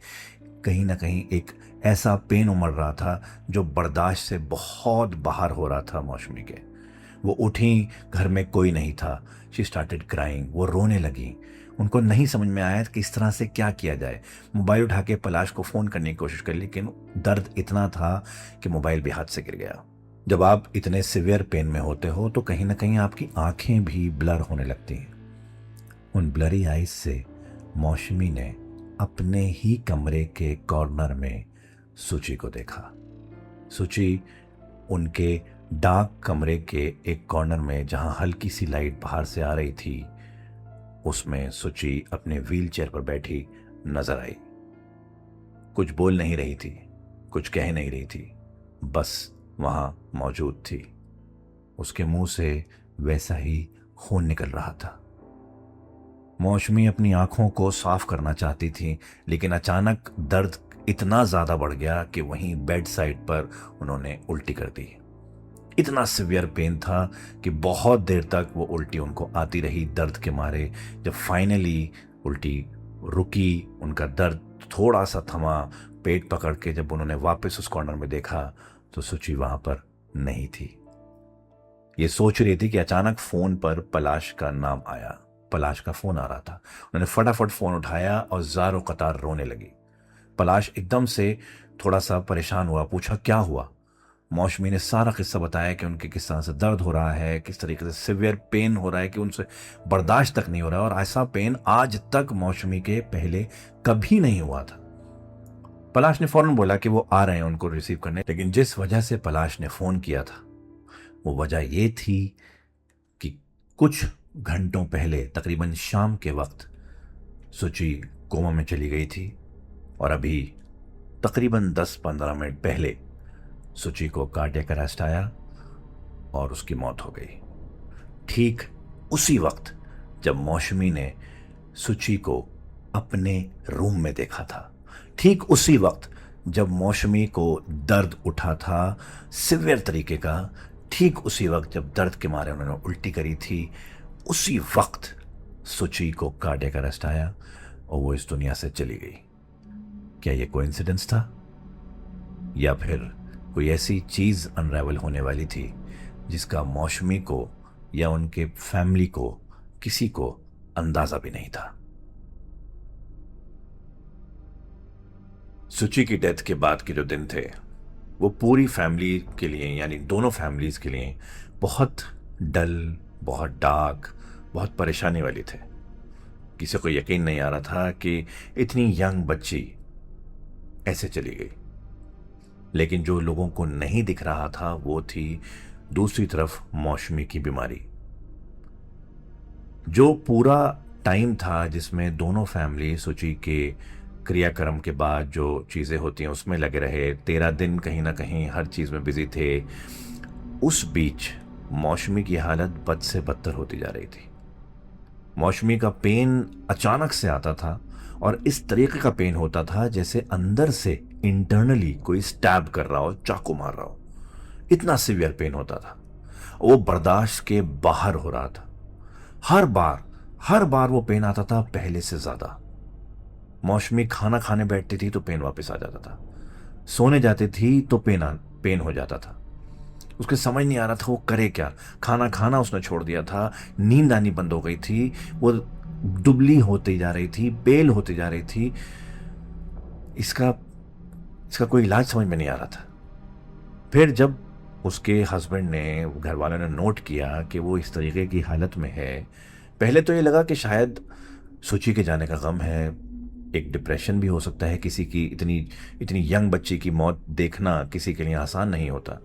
A: कहीं ना कहीं एक ऐसा पेन उमड़ रहा था जो बर्दाश्त से बहुत बाहर हो रहा था मौसमी के। वो उठी, घर में कोई नहीं था। शी स्टार्टेड क्राइंग, वो रोने लगी। उनको नहीं समझ में आया कि इस तरह से क्या किया जाए। मोबाइल उठा के पलाश को फ़ोन करने की कोशिश कर, लेकिन दर्द इतना था कि मोबाइल भी हाथ से गिर गया। जब आप इतने सिवियर पेन में होते हो तो कहीं ना कहीं आपकी आंखें भी ब्लर होने लगती हैं। उन ब्लरी आइज से मौसमी ने अपने ही कमरे के कॉर्नर में सुची को देखा। सुची उनके डार्क कमरे के एक कॉर्नर में, जहां हल्की सी लाइट बाहर से आ रही थी, उसमें सुची अपने व्हील चेयर पर बैठी नजर आई। कुछ बोल नहीं रही थी, कुछ कह नहीं रही थी, बस वहां मौजूद थी। उसके मुंह से वैसा ही खून निकल रहा था। मौसमी अपनी आंखों को साफ करना चाहती थी, लेकिन अचानक दर्द इतना ज्यादा बढ़ गया कि वहीं बेड साइड पर उन्होंने उल्टी कर दी। इतना सिवियर पेन था कि बहुत देर तक वो उल्टी उनको आती रही दर्द के मारे। जब फाइनली उल्टी रुकी, उनका दर्द थोड़ा सा थमा, पेट पकड़ के जब उन्होंने वापस उस कॉर्नर में देखा तो सुची वहां पर नहीं थी। ये सोच रही थी कि अचानक फोन पर पलाश का नाम आया। पलाश का फोन आ रहा था। उन्होंने फटाफट फोन उठाया और ज़ारो कतार रोने लगी। पलाश एकदम से थोड़ा सा परेशान हुआ, पूछा क्या हुआ। मौसमी ने सारा किस्सा बताया कि उनके किस तरह से दर्द हो रहा है, किस तरीके से सिवियर पेन हो रहा है कि उनसे बर्दाश्त तक नहीं हो रहा है, और ऐसा पेन आज तक मौसमी के पहले कभी नहीं हुआ था। पलाश ने फौरन बोला कि वो आ रहे हैं उनको रिसीव करने, लेकिन जिस वजह से पलाश ने फोन किया था वो वजह ये थी कि कुछ घंटों पहले, तकरीबन शाम के वक्त, सुची कोमा में चली गई थी और अभी तकरीबन 10-15 मिनट पहले सुची को कार्डियक अरेस्ट आया और उसकी मौत हो गई। ठीक उसी वक्त जब मौसमी ने सुची को अपने रूम में देखा था, ठीक उसी वक्त जब मौसमी को दर्द उठा था सिवियर तरीके का, ठीक उसी वक्त जब दर्द के मारे उन्होंने उल्टी करी थी, उसी वक्त सुची को कार्डियक अरेस्ट आया और वो इस दुनिया से चली गई। क्या ये कोइंसिडेंस था या फिर कोई ऐसी चीज अनरेवल होने वाली थी जिसका मौसमी को या उनके फैमिली को, किसी को अंदाजा भी नहीं था। सुची की डेथ के बाद के जो दिन थे वो पूरी फैमिली के लिए, यानी दोनों फैमिलीज के लिए बहुत डल, बहुत डार्क, बहुत परेशानी वाली थे। किसी को यकीन नहीं आ रहा था कि इतनी यंग बच्ची ऐसे चली गई। लेकिन जो लोगों को नहीं दिख रहा था वो थी दूसरी तरफ मौसमी की बीमारी। जो पूरा टाइम था जिसमें दोनों फैमिली सुची के क्रियाक्रम के बाद जो चीज़ें होती हैं उसमें लगे रहे, 13 दिन कहीं ना कहीं हर चीज़ में बिजी थे, उस बीच मौसमी की हालत बद से बदतर होती जा रही थी। मौसमी का पेन अचानक से आता था और इस तरीके का पेन होता था जैसे अंदर से इंटरनली कोई स्टैब कर रहा हो, चाकू मार रहा हो। इतना सिवियर पेन होता था, वो बर्दाश्त के बाहर हो रहा था। हर बार वो पेन आता था पहले से ज्यादा। मौसमी खाना खाने बैठती थी तो पेन वापस आ जाता था, सोने जाती थी तो पेन हो जाता था। उसके समझ नहीं आ रहा था वो करे क्या। खाना खाना उसने छोड़ दिया था, नींद आनी बंद हो गई थी, वो दुबली होती जा रही थी, बेल होती जा रही थी। इसका कोई इलाज समझ में नहीं आ रहा था। फिर जब उसके हस्बैंड ने, घर वालों ने नोट किया कि वो इस तरीके की हालत में है, पहले तो ये लगा कि शायद सुची के जाने का गम है, एक डिप्रेशन भी हो सकता है। किसी की इतनी यंग बच्ची की मौत देखना किसी के लिए आसान नहीं होता।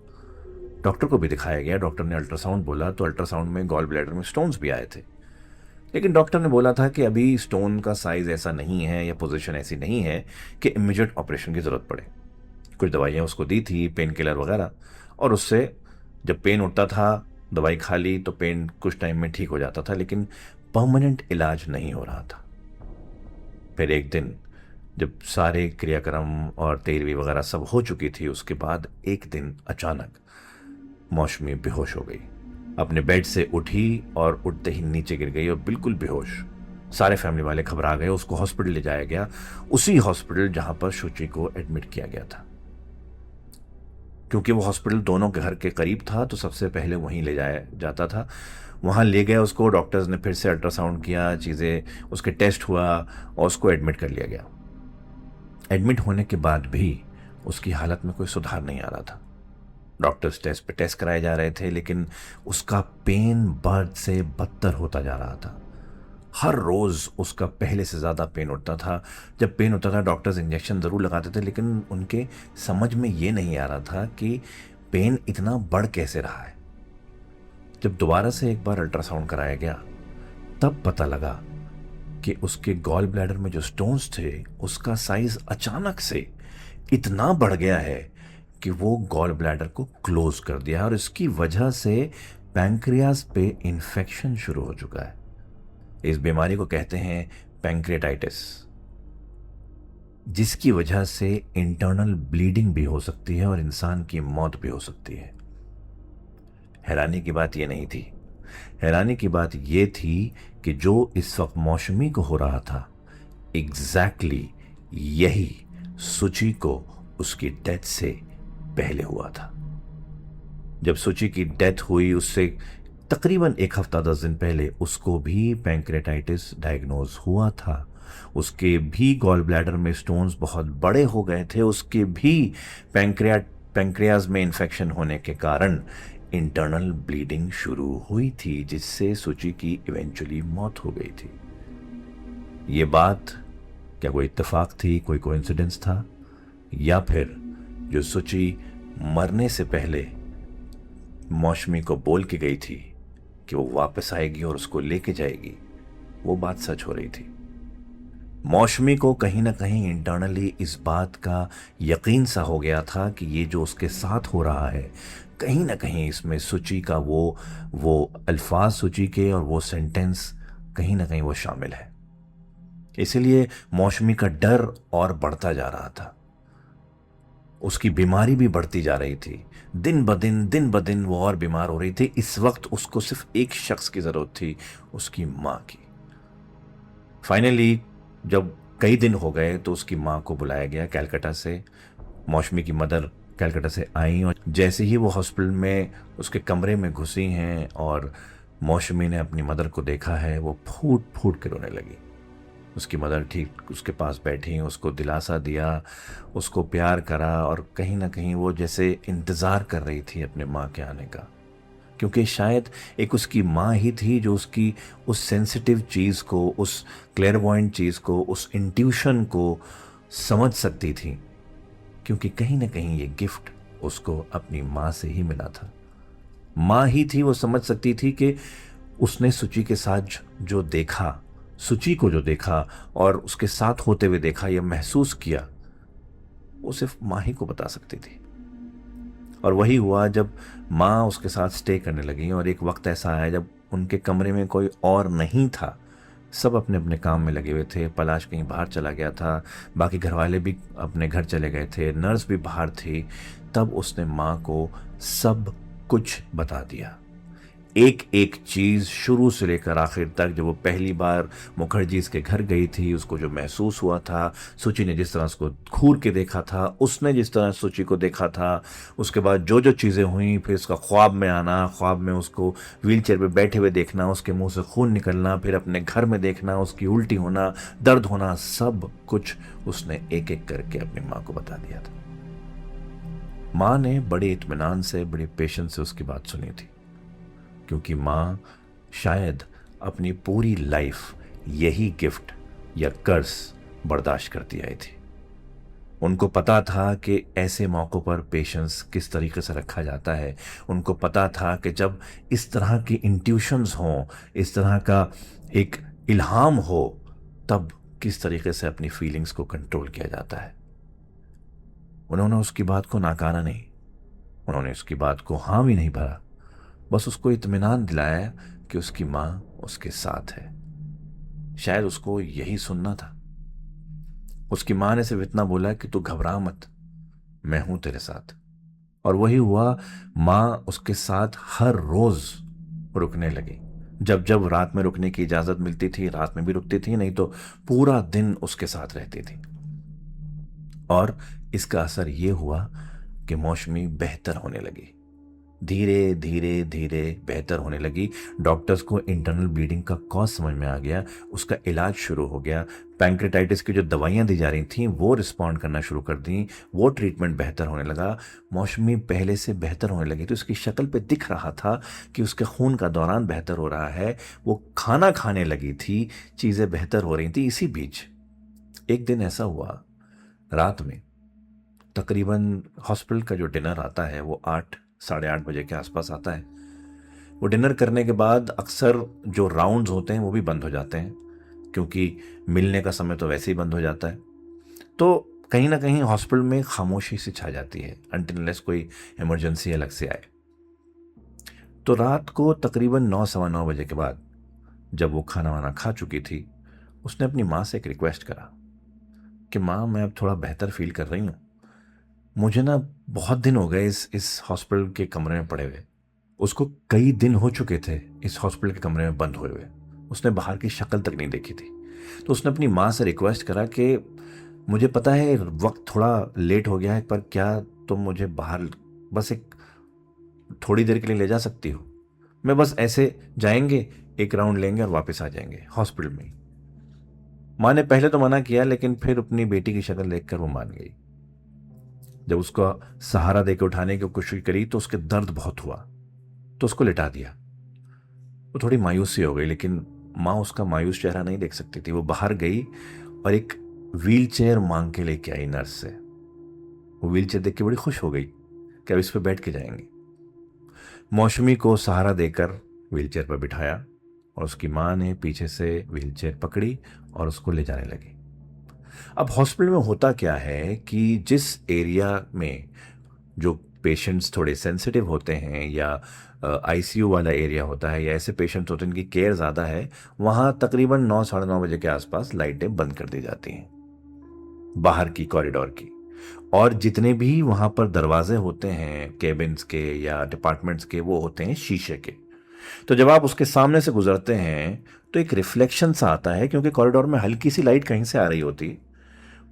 A: डॉक्टर को भी दिखाया गया, डॉक्टर ने अल्ट्रासाउंड बोला तो अल्ट्रासाउंड में गॉल ब्लैडर में स्टोन्स भी आए थे, लेकिन डॉक्टर ने बोला था कि अभी स्टोन का साइज ऐसा नहीं है या पोजीशन ऐसी नहीं है कि इमीडिएट ऑपरेशन की जरूरत पड़े। कुछ दवाइयाँ उसको दी थी, पेन किलर वगैरह, और उससे जब पेन उठता था दवाई खा ली तो पेन कुछ टाइम में ठीक हो जाता था, लेकिन परमानेंट इलाज नहीं हो रहा था। फिर एक दिन जब सारे क्रियाक्रम और तेरवी वगैरह सब हो चुकी थी, उसके बाद एक दिन अचानक मौसमी बेहोश हो गई। अपने बेड से उठी और उठते ही नीचे गिर गई और बिल्कुल बेहोश। सारे फैमिली वाले घबरा गए, उसको हॉस्पिटल ले जाया गया, उसी हॉस्पिटल जहां पर शुचि को एडमिट किया गया था। क्योंकि वो हॉस्पिटल दोनों के घर के करीब था तो सबसे पहले वहीं ले जाया जाता था। वहाँ ले गए उसको, डॉक्टर्स ने फिर से अल्ट्रासाउंड किया, चीज़ें उसके टेस्ट हुआ और उसको एडमिट कर लिया गया। एडमिट होने के बाद भी उसकी हालत में कोई सुधार नहीं आ रहा था। डॉक्टर्स टेस्ट पे टेस्ट कराए जा रहे थे, लेकिन उसका पेन बद से बदतर होता जा रहा था। हर रोज़ उसका पहले से ज़्यादा पेन उठता था। जब पेन होता था डॉक्टर्स इंजेक्शन ज़रूर लगाते थे, लेकिन उनके समझ में ये नहीं आ रहा था कि पेन इतना बढ़ कैसे रहा है। जब दोबारा से एक बार अल्ट्रासाउंड कराया गया तब पता लगा कि उसके गॉल ब्लैडर में जो स्टोन्स थे उसका साइज अचानक से इतना बढ़ गया है कि वो गॉल ब्लैडर को क्लोज कर दिया है और इसकी वजह से पैंक्रियाज पे इन्फेक्शन शुरू हो चुका है। इस बीमारी को कहते हैं पैंक्रेटाइटिस, जिसकी वजह से इंटरनल ब्लीडिंग भी हो सकती है और इंसान की मौत भी हो सकती है। हैरानी की बात यह नहीं थी, हैरानी की बात यह थी कि जो इस वक्त मौसमी को हो रहा था एग्जैक्टली यही सुची को उसकी डेथ से पहले हुआ था। जब सुची की डेथ हुई उससे तकरीबन एक हफ्ता 10 दिन पहले उसको भी पैंक्रेटाइटिस डायग्नोज हुआ था। उसके भी गॉल ब्लैडर में स्टोन्स बहुत बड़े हो गए थे, उसके भी पैंक्रियाज में इन्फेक्शन होने के कारण इंटरनल ब्लीडिंग शुरू हुई थी, जिससे सुची की इवेंचुअली मौत हो गई थी। ये बात क्या कोई इत्तेफाक थी, कोई कोइंसिडेंस था, या फिर जो सुची मरने से पहले मौसमी को बोल के गई थी कि वो वापस आएगी और उसको लेके जाएगी, वो बात सच हो रही थी। मौसमी को कहीं ना कहीं इंटरनली इस बात का यकीन सा हो गया था कि ये जो उसके साथ हो रहा है कहीं ना कहीं इसमें सुची का वो अल्फाज सुची के और वो सेंटेंस कहीं ना कहीं वो शामिल है। इसलिए मौसमी का डर और बढ़ता जा रहा था, उसकी बीमारी भी बढ़ती जा रही थी। दिन ब दिन वो और बीमार हो रही थी। इस वक्त उसको सिर्फ एक शख्स की जरूरत थी, उसकी माँ की। फाइनली जब कई दिन हो गए तो उसकी माँ को बुलाया गया कलकत्ता से। मौसमी की मदर कलकत्ता से आई और जैसे ही वो हॉस्पिटल में उसके कमरे में घुसी हैं और मौसमी ने अपनी मदर को देखा है, वो फूट फूट के रोने लगी। उसकी मदर ठीक उसके पास बैठी, उसको दिलासा दिया, उसको प्यार करा और कहीं ना कहीं वो जैसे इंतज़ार कर रही थी अपने माँ के आने का, क्योंकि शायद एक उसकी माँ ही थी जो उसकी उस सेंसिटिव चीज़ को, उस क्लेयरवॉयंट चीज़ को, उस इंट्यूशन को समझ सकती थी, क्योंकि कहीं ना कहीं ये गिफ्ट उसको अपनी माँ से ही मिला था। माँ ही थी, वो समझ सकती थी कि उसने सुची के साथ जो देखा, सुची को जो देखा और उसके साथ होते हुए देखा या महसूस किया, वो सिर्फ माँ ही को बता सकती थी। और वही हुआ जब माँ उसके साथ स्टे करने लगी और एक वक्त ऐसा आया जब उनके कमरे में कोई और नहीं था, सब अपने अपने काम में लगे हुए थे। पलाश कहीं बाहर चला गया था, बाकी घर वाले भी अपने घर चले गए थे, नर्स भी बाहर थी। तब उसने माँ को सब कुछ बता दिया, एक एक चीज़ शुरू से लेकर आखिर तक। जब वो पहली बार मुखर्जी के घर गई थी, उसको जो महसूस हुआ था, सुची ने जिस तरह उसको घूर के देखा था, उसने जिस तरह सुची को देखा था, उसके बाद जो जो चीज़ें हुई, फिर उसका ख्वाब में आना, ख्वाब में उसको व्हीलचेयर पे बैठे हुए देखना, उसके मुंह से खून निकलना, फिर अपने घर में देखना, उसकी उल्टी होना, दर्द होना, सब कुछ उसने एक एक करके अपनी माँ को बता दिया था। माँ ने बड़े इत्मीनान से, बड़े पेशेंस से उसकी बात सुनी थी, क्योंकि माँ शायद अपनी पूरी लाइफ यही गिफ्ट या कर्ज बर्दाश्त करती आई थी। उनको पता था कि ऐसे मौक़ों पर पेशेंस किस तरीके से रखा जाता है। उनको पता था कि जब इस तरह की इंट्यूशंस हों, इस तरह का एक इल्हाम हो, तब किस तरीके से अपनी फीलिंग्स को कंट्रोल किया जाता है। उन्होंने उसकी बात को नाकारा नहीं, उन्होंने उसकी बात को हाँ भी नहीं भरा, बस उसको इत्मीनान दिलाया कि उसकी माँ उसके साथ है। शायद उसको यही सुनना था। उसकी माँ ने सिर्फ इतना बोला कि तू घबरा मत, मैं हूं तेरे साथ। और वही हुआ। माँ उसके साथ हर रोज रुकने लगी। जब जब रात में रुकने की इजाजत मिलती थी रात में भी रुकती थी, नहीं तो पूरा दिन उसके साथ रहती थी। और इसका असर ये हुआ कि मौसमी बेहतर होने लगी, धीरे धीरे धीरे बेहतर होने लगी। डॉक्टर्स को इंटरनल ब्लीडिंग का कॉज समझ में आ गया, उसका इलाज शुरू हो गया। पैंक्रेटाइटिस की जो दवाइयां दी जा रही थी वो रिस्पॉन्ड करना शुरू कर दी, वो ट्रीटमेंट बेहतर होने लगा। मौसमी पहले से बेहतर होने लगी, तो उसकी शक्ल पे दिख रहा था कि उसके खून का दौरान बेहतर हो रहा है। वो खाना खाने लगी थी, चीज़ें बेहतर हो रही थी। इसी बीच एक दिन ऐसा हुआ, रात में तकरीबन हॉस्पिटल का जो डिनर आता है वो 8 साढ़े 8 बजे के आसपास आता है। वो डिनर करने के बाद अक्सर जो राउंड्स होते हैं वो भी बंद हो जाते हैं, क्योंकि मिलने का समय तो वैसे ही बंद हो जाता है। तो कहीं ना कहीं हॉस्पिटल में खामोशी सी छा जाती है अनटिल अनलेस कोई इमरजेंसी अलग से आए। तो रात को तकरीबन 9 सवा 9 बजे के बाद जब वो खाना वाना खा चुकी थी, उसने अपनी माँ से एक रिक्वेस्ट करा कि माँ, मैं अब थोड़ा बेहतर फील कर रही हूँ, मुझे ना बहुत दिन हो गए इस हॉस्पिटल के कमरे में पड़े हुए। उसको कई दिन हो चुके थे इस हॉस्पिटल के कमरे में बंद हुए हुए, उसने बाहर की शक्ल तक नहीं देखी थी। तो उसने अपनी माँ से रिक्वेस्ट करा कि मुझे पता है वक्त थोड़ा लेट हो गया है, पर क्या तुम मुझे बाहर बस एक थोड़ी देर के लिए ले जा सकती हो? मैं बस ऐसे जाएंगे, एक राउंड लेंगे और वापस आ जाएंगे हॉस्पिटल में ही। माँ ने पहले तो मना किया, लेकिन फिर अपनी बेटी की शक्ल देखकर वो मान गई। जब उसका सहारा देकर उठाने की कोशिश करी तो उसके दर्द बहुत हुआ, तो उसको लिटा दिया। वो थोड़ी मायूसी हो गई, लेकिन माँ उसका मायूस चेहरा नहीं देख सकती थी। वो बाहर गई और एक व्हील चेयर मांग के लेके आई नर्स से। वो व्हील चेयर देख के बड़ी खुश हो गई कि अब इस पर बैठ के जाएंगे। मौसमी को सहारा देकर व्हील चेयर पर बिठाया और उसकी माँ ने पीछे से व्हील चेयर पकड़ी और उसको ले जाने लगी। अब हॉस्पिटल में होता क्या है कि जिस एरिया में जो पेशेंट्स थोड़े सेंसिटिव होते हैं या आईसीयू वाला एरिया होता है या ऐसे पेशेंट्स होते हैं जिनकी केयर ज़्यादा है, वहाँ तकरीबन 9 साढ़े 9 बजे के आसपास लाइटें बंद कर दी जाती हैं बाहर की कॉरिडोर की। और जितने भी वहाँ पर दरवाजे होते हैं केबिन्स के या डिपार्टमेंट्स के, वो होते हैं शीशे के। तो जब आप उसके सामने से गुजरते हैं तो एक रिफ्लेक्शन सा आता है, क्योंकि कॉरिडोर में हल्की सी लाइट कहीं से आ रही होती है,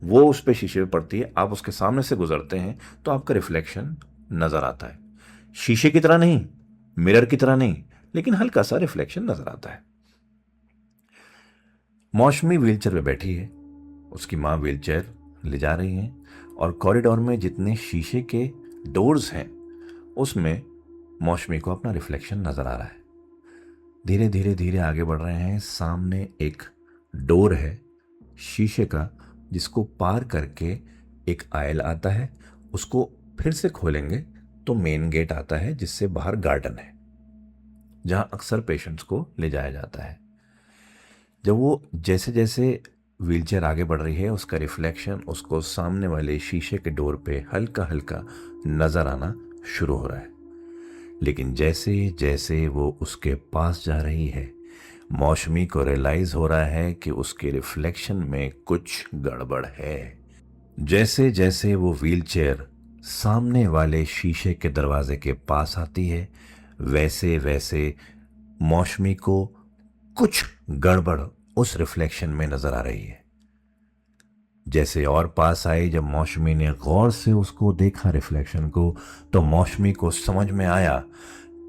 A: वो उस पर शीशे पे पड़ती है। आप उसके सामने से गुजरते हैं तो आपका रिफ्लेक्शन नजर आता है, शीशे की तरह नहीं, मिरर की तरह नहीं, लेकिन हल्का सा रिफ्लेक्शन नजर आता है। मौसमी व्हीलचेयर पे बैठी है, उसकी माँ व्हीलचेयर ले जा रही है और कॉरिडोर में जितने शीशे के डोर्स हैं उसमें मौसमी को अपना रिफ्लेक्शन नजर आ रहा है। धीरे धीरे धीरे आगे बढ़ रहे हैं। सामने एक डोर है शीशे का, जिसको पार करके एक आयल आता है। उसको फिर से खोलेंगे तो मेन गेट आता है, जिससे बाहर गार्डन है जहां अक्सर पेशेंट्स को ले जाया जाता है। जब वो जैसे जैसे व्हीलचेयर आगे बढ़ रही है, उसका रिफ्लेक्शन उसको सामने वाले शीशे के डोर पे हल्का हल्का नजर आना शुरू हो रहा है। लेकिन जैसे जैसे वो उसके पास जा रही है, मौसमी को रियलाइज हो रहा है कि उसके रिफ्लेक्शन में कुछ गड़बड़ है। जैसे जैसे वो व्हीलचेयर सामने वाले शीशे के दरवाजे के पास आती है, वैसे वैसे मौसमी को कुछ गड़बड़ उस रिफ्लेक्शन में नजर आ रही है। जैसे और पास आई, जब मौसमी ने गौर से उसको देखा रिफ्लेक्शन को, तो मौसमी को समझ में आया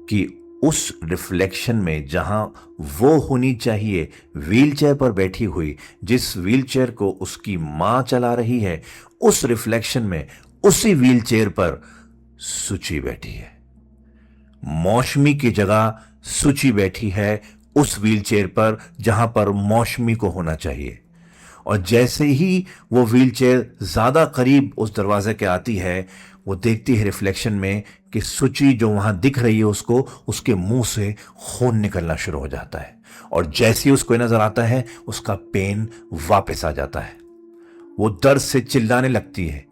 A: कि उस रिफ्लेक्शन में जहां वो होनी चाहिए व्हीलचेयर पर बैठी हुई, जिस व्हीलचेयर को उसकी मां चला रही है, उस रिफ्लेक्शन में उसी व्हीलचेयर पर सुची बैठी है। मौसमी की जगह सुची बैठी है उस व्हीलचेयर पर जहां पर मौसमी को होना चाहिए। और जैसे ही वो व्हीलचेयर ज्यादा करीब उस दरवाजे के आती है, वो देखती है रिफ्लेक्शन में कि सुची जो वहां दिख रही है उसको, उसके मुंह से खून निकलना शुरू हो जाता है। और जैसे ही उसको नजर आता है, उसका पेन वापस आ जाता है। वो दर्द से चिल्लाने लगती है।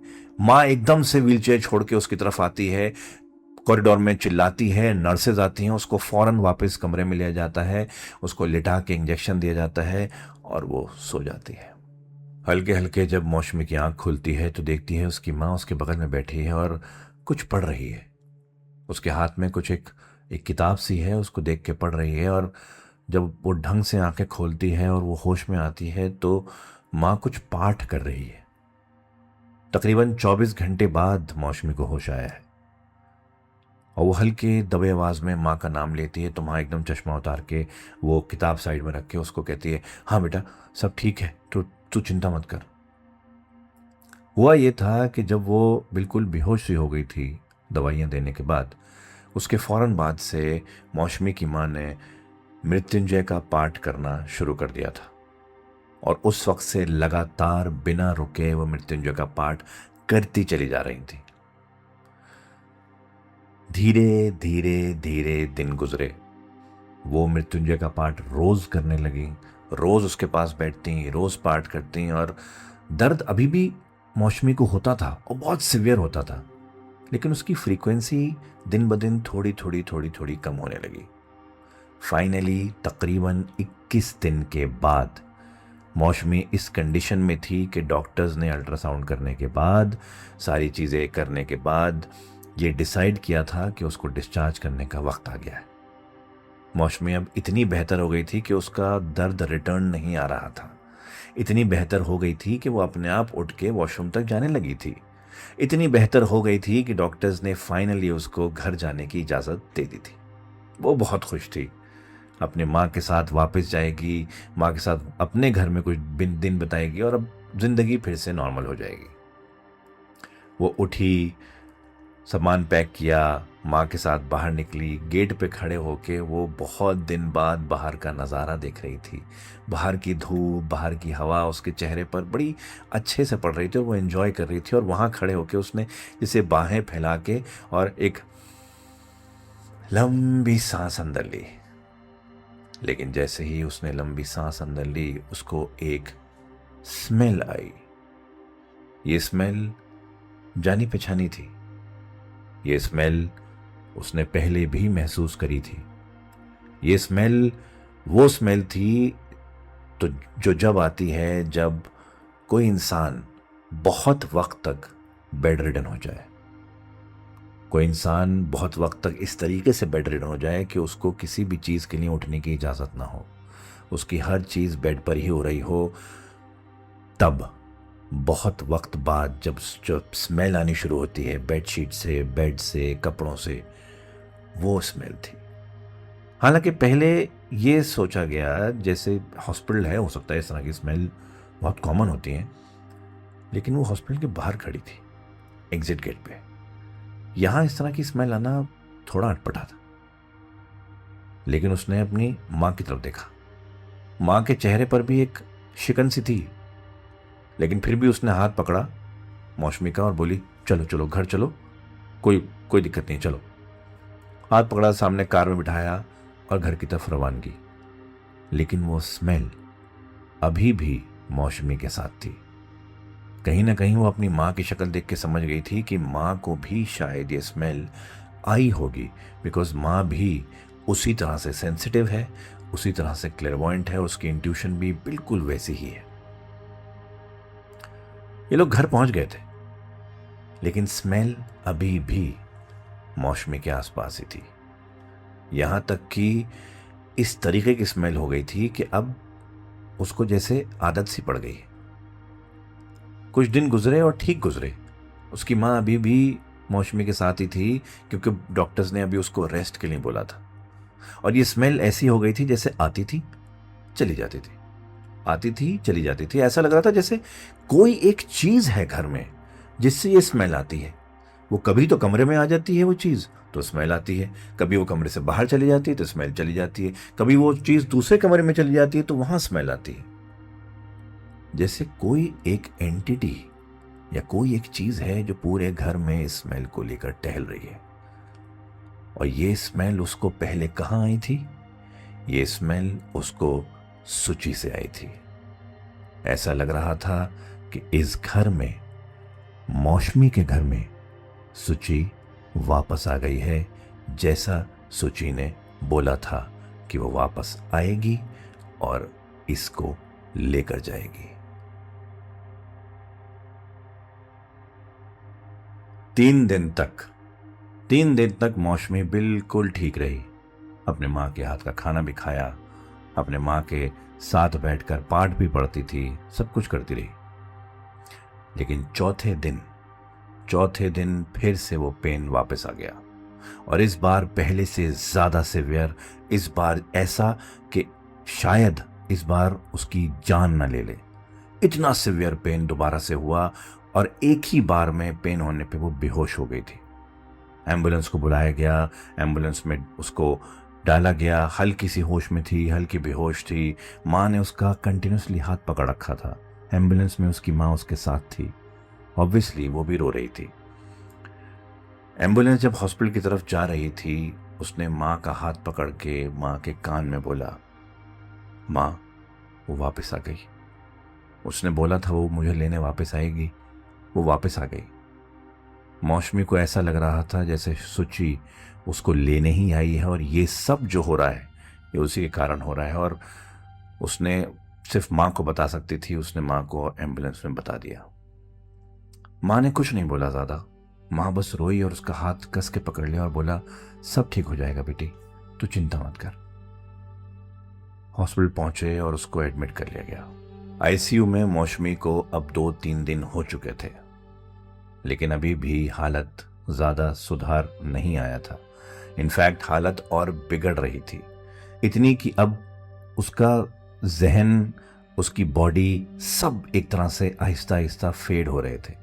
A: माँ एकदम से व्हीलचेयर छोड़ के उसकी तरफ आती है, कॉरिडोर में चिल्लाती है, नर्सेज आती हैं, उसको फौरन वापस कमरे में लिया जाता है, उसको लिटा के इंजेक्शन दिया जाता है और वो सो जाती है। हल्के हल्के जब मौसमी की आंख खुलती है तो देखती है उसकी माँ उसके बगल में बैठी है और कुछ पढ़ रही है। उसके हाथ में कुछ एक किताब सी है, उसको देख के पढ़ रही है। और जब वो ढंग से आंखें खोलती है और वो होश में आती है तो माँ कुछ पाठ कर रही है। तकरीबन 24 घंटे बाद मौसमी को होश आया है और वो हल्के दबे आवाज में माँ का नाम लेती है तो माँ एकदम चश्मा उतार के वो किताब साइड में रख के उसको कहती है, हाँ बेटा सब ठीक है, तू चिंता मत कर। हुआ ये था कि जब वो बिल्कुल बेहोश सी हो गई थी दवाइयाँ देने के बाद, उसके फौरन बाद से मौसमी की माँ ने मृत्युंजय का पाठ करना शुरू कर दिया था और उस वक्त से लगातार बिना रुके वो मृत्युंजय का पाठ करती चली जा रही थी। धीरे धीरे धीरे दिन गुजरे। वो मृत्युंजय का पाठ रोज करने लगी, रोज उसके पास बैठती, रोज पाठ करती और दर्द अभी भी मौसमी को होता था और बहुत सिवियर होता था, लेकिन उसकी फ्रीक्वेंसी दिन ब दिन थोड़ी थोड़ी थोड़ी थोड़ी कम होने लगी। फाइनली तकरीबन 21 दिन के बाद मौसमी इस कंडीशन में थी कि डॉक्टर्स ने अल्ट्रासाउंड करने के बाद, सारी चीज़ें करने के बाद ये डिसाइड किया था कि उसको डिस्चार्ज करने का वक्त आ गया है। मौसमी अब इतनी बेहतर हो गई थी कि उसका दर्द रिटर्न नहीं आ रहा था। इतनी बेहतर हो गई थी कि वो अपने आप उठ के वॉशरूम तक जाने लगी थी। इतनी बेहतर हो गई थी कि डॉक्टर्स ने फाइनली उसको घर जाने की इजाज़त दे दी थी। वो बहुत खुश थी, अपने माँ के साथ वापस जाएगी, माँ के साथ अपने घर में कुछ दिन बिताएगी और अब जिंदगी फिर से नॉर्मल हो जाएगी। वो उठी, सामान पैक किया, माँ के साथ बाहर निकली। गेट पे खड़े होके वो बहुत दिन बाद बाहर का नज़ारा देख रही थी। बाहर की धूप, बाहर की हवा उसके चेहरे पर बड़ी अच्छे से पड़ रही थी और वो एंजॉय कर रही थी। और वहाँ खड़े होके उसने जैसे बाहें फैला के और एक लंबी सांस अंदर ली। लेकिन जैसे ही उसने लंबी सांस अंदर ली, उसको एक स्मेल आई। ये स्मेल जानी पहचानी थी। ये स्मेल उसने पहले भी महसूस करी थी। ये स्मेल वो स्मेल थी तो जो जब आती है जब कोई इंसान बहुत वक्त तक बेड रिडन हो जाए। कोई इंसान बहुत वक्त तक इस तरीके से बेड रिडन हो जाए कि उसको किसी भी चीज़ के लिए उठने की इजाज़त ना हो, उसकी हर चीज़ बेड पर ही हो रही हो। तब बहुत वक्त बाद जब स्मेल आनी शुरू होती है बेडशीट से, बेड से, कपड़ों से, वो स्मेल थी। हालांकि पहले ये सोचा गया जैसे हॉस्पिटल है, हो सकता है इस तरह की स्मेल बहुत कॉमन होती है, लेकिन वो हॉस्पिटल के बाहर खड़ी थी एग्जिट गेट पे। यहां इस तरह की स्मेल आना थोड़ा अटपटा था। लेकिन उसने अपनी माँ की तरफ देखा। माँ के चेहरे पर भी एक शिकन सी थी, लेकिन फिर भी उसने हाथ पकड़ा मौसमी का और बोली, चलो चलो घर चलो, कोई दिक्कत नहीं, चलो। हाथ पकड़ा, सामने कार में बिठाया और घर की तरफ रवानगी। लेकिन वो स्मेल अभी भी मौसमी के साथ थी। कहीं ना कहीं वो अपनी माँ की शक्ल देख के समझ गई थी कि माँ को भी शायद ये स्मेल आई होगी, बिकॉज माँ भी उसी तरह से सेंसिटिव है, उसी तरह से क्लेयरवॉयंट है, उसकी इंट्यूशन भी बिल्कुल वैसी ही है। ये लोग घर पहुंच गए थे, लेकिन स्मेल अभी भी मौसमी के आसपास ही थी। यहां तक कि इस तरीके की स्मेल हो गई थी कि अब उसको जैसे आदत सी पड़ गई। कुछ दिन गुजरे और ठीक गुजरे। उसकी माँ अभी भी मौसमी के साथ ही थी, क्योंकि डॉक्टर्स ने अभी उसको रेस्ट के लिए बोला था। और ये स्मेल ऐसी हो गई थी जैसे आती थी चली जाती थी, आती थी चली जाती थी। ऐसा लग रहा था जैसे कोई एक चीज है घर में जिससे ये स्मेल आती है। वो कभी तो कमरे में आ जाती है वो चीज तो स्मेल आती है, कभी वो कमरे से बाहर चली जाती है तो स्मेल चली जाती है, कभी वो चीज दूसरे कमरे में चली जाती है तो वहां स्मेल आती है। जैसे कोई एक एंटिटी या कोई एक चीज है जो पूरे घर में स्मेल को लेकर टहल रही है। और ये स्मेल उसको पहले कहाँ आई थी? ये स्मेल उसको सुचि से आई थी। ऐसा लग रहा था कि इस घर में मौशमी के घर में सुची वापस आ गई है, जैसा सुची ने बोला था कि वो वापस आएगी और इसको लेकर जाएगी। 3 दिन तक मौशमी बिल्कुल ठीक रही। अपने माँ के हाथ का खाना भी खाया, अपने माँ के साथ बैठकर पाठ भी पढ़ती थी, सब कुछ करती रही। लेकिन चौथे दिन फिर से वो पेन वापस आ गया, और इस बार पहले से ज्यादा सिवियर। इस बार ऐसा कि शायद इस बार उसकी जान न ले ले। इतना सिवियर पेन दोबारा से हुआ, और एक ही बार में पेन होने पे वो बेहोश हो गई थी। एम्बुलेंस को बुलाया गया, एम्बुलेंस में उसको डाला गया। हल्की सी होश में थी, हल्की बेहोश थी। माँ ने उसका कंटिन्यूसली हाथ पकड़ रखा था। एम्बुलेंस में उसकी माँ उसके साथ थी। ऑब्वियसली वो भी रो रही थी। एम्बुलेंस जब हॉस्पिटल की तरफ जा रही थी, उसने माँ का हाथ पकड़ के माँ के कान में बोला, माँ वो वापस आ गई। उसने बोला था वो मुझे लेने वापस आएगी, वो वापस आ गई। मौशमी को ऐसा लग रहा था जैसे सुची उसको लेने ही आई है, और ये सब जो हो रहा है ये उसी के कारण हो रहा है। और उसने सिर्फ माँ को बता सकती थी। उसने माँ को एम्बुलेंस में बता दिया। माँ ने कुछ नहीं बोला ज्यादा। माँ बस रोई और उसका हाथ कस के पकड़ लिया और बोला, सब ठीक हो जाएगा बेटी, तू चिंता मत कर। हॉस्पिटल पहुंचे और उसको एडमिट कर लिया गया। आईसीयू में मौशमी को अब 2-3 दिन हो चुके थे, लेकिन अभी भी हालत ज्यादा सुधार नहीं आया था। इनफैक्ट हालत और बिगड़ रही थी, इतनी कि अब उसका जहन, उसकी बॉडी सब एक तरह से आहिस्ता आहिस्ता फेड हो रहे थे।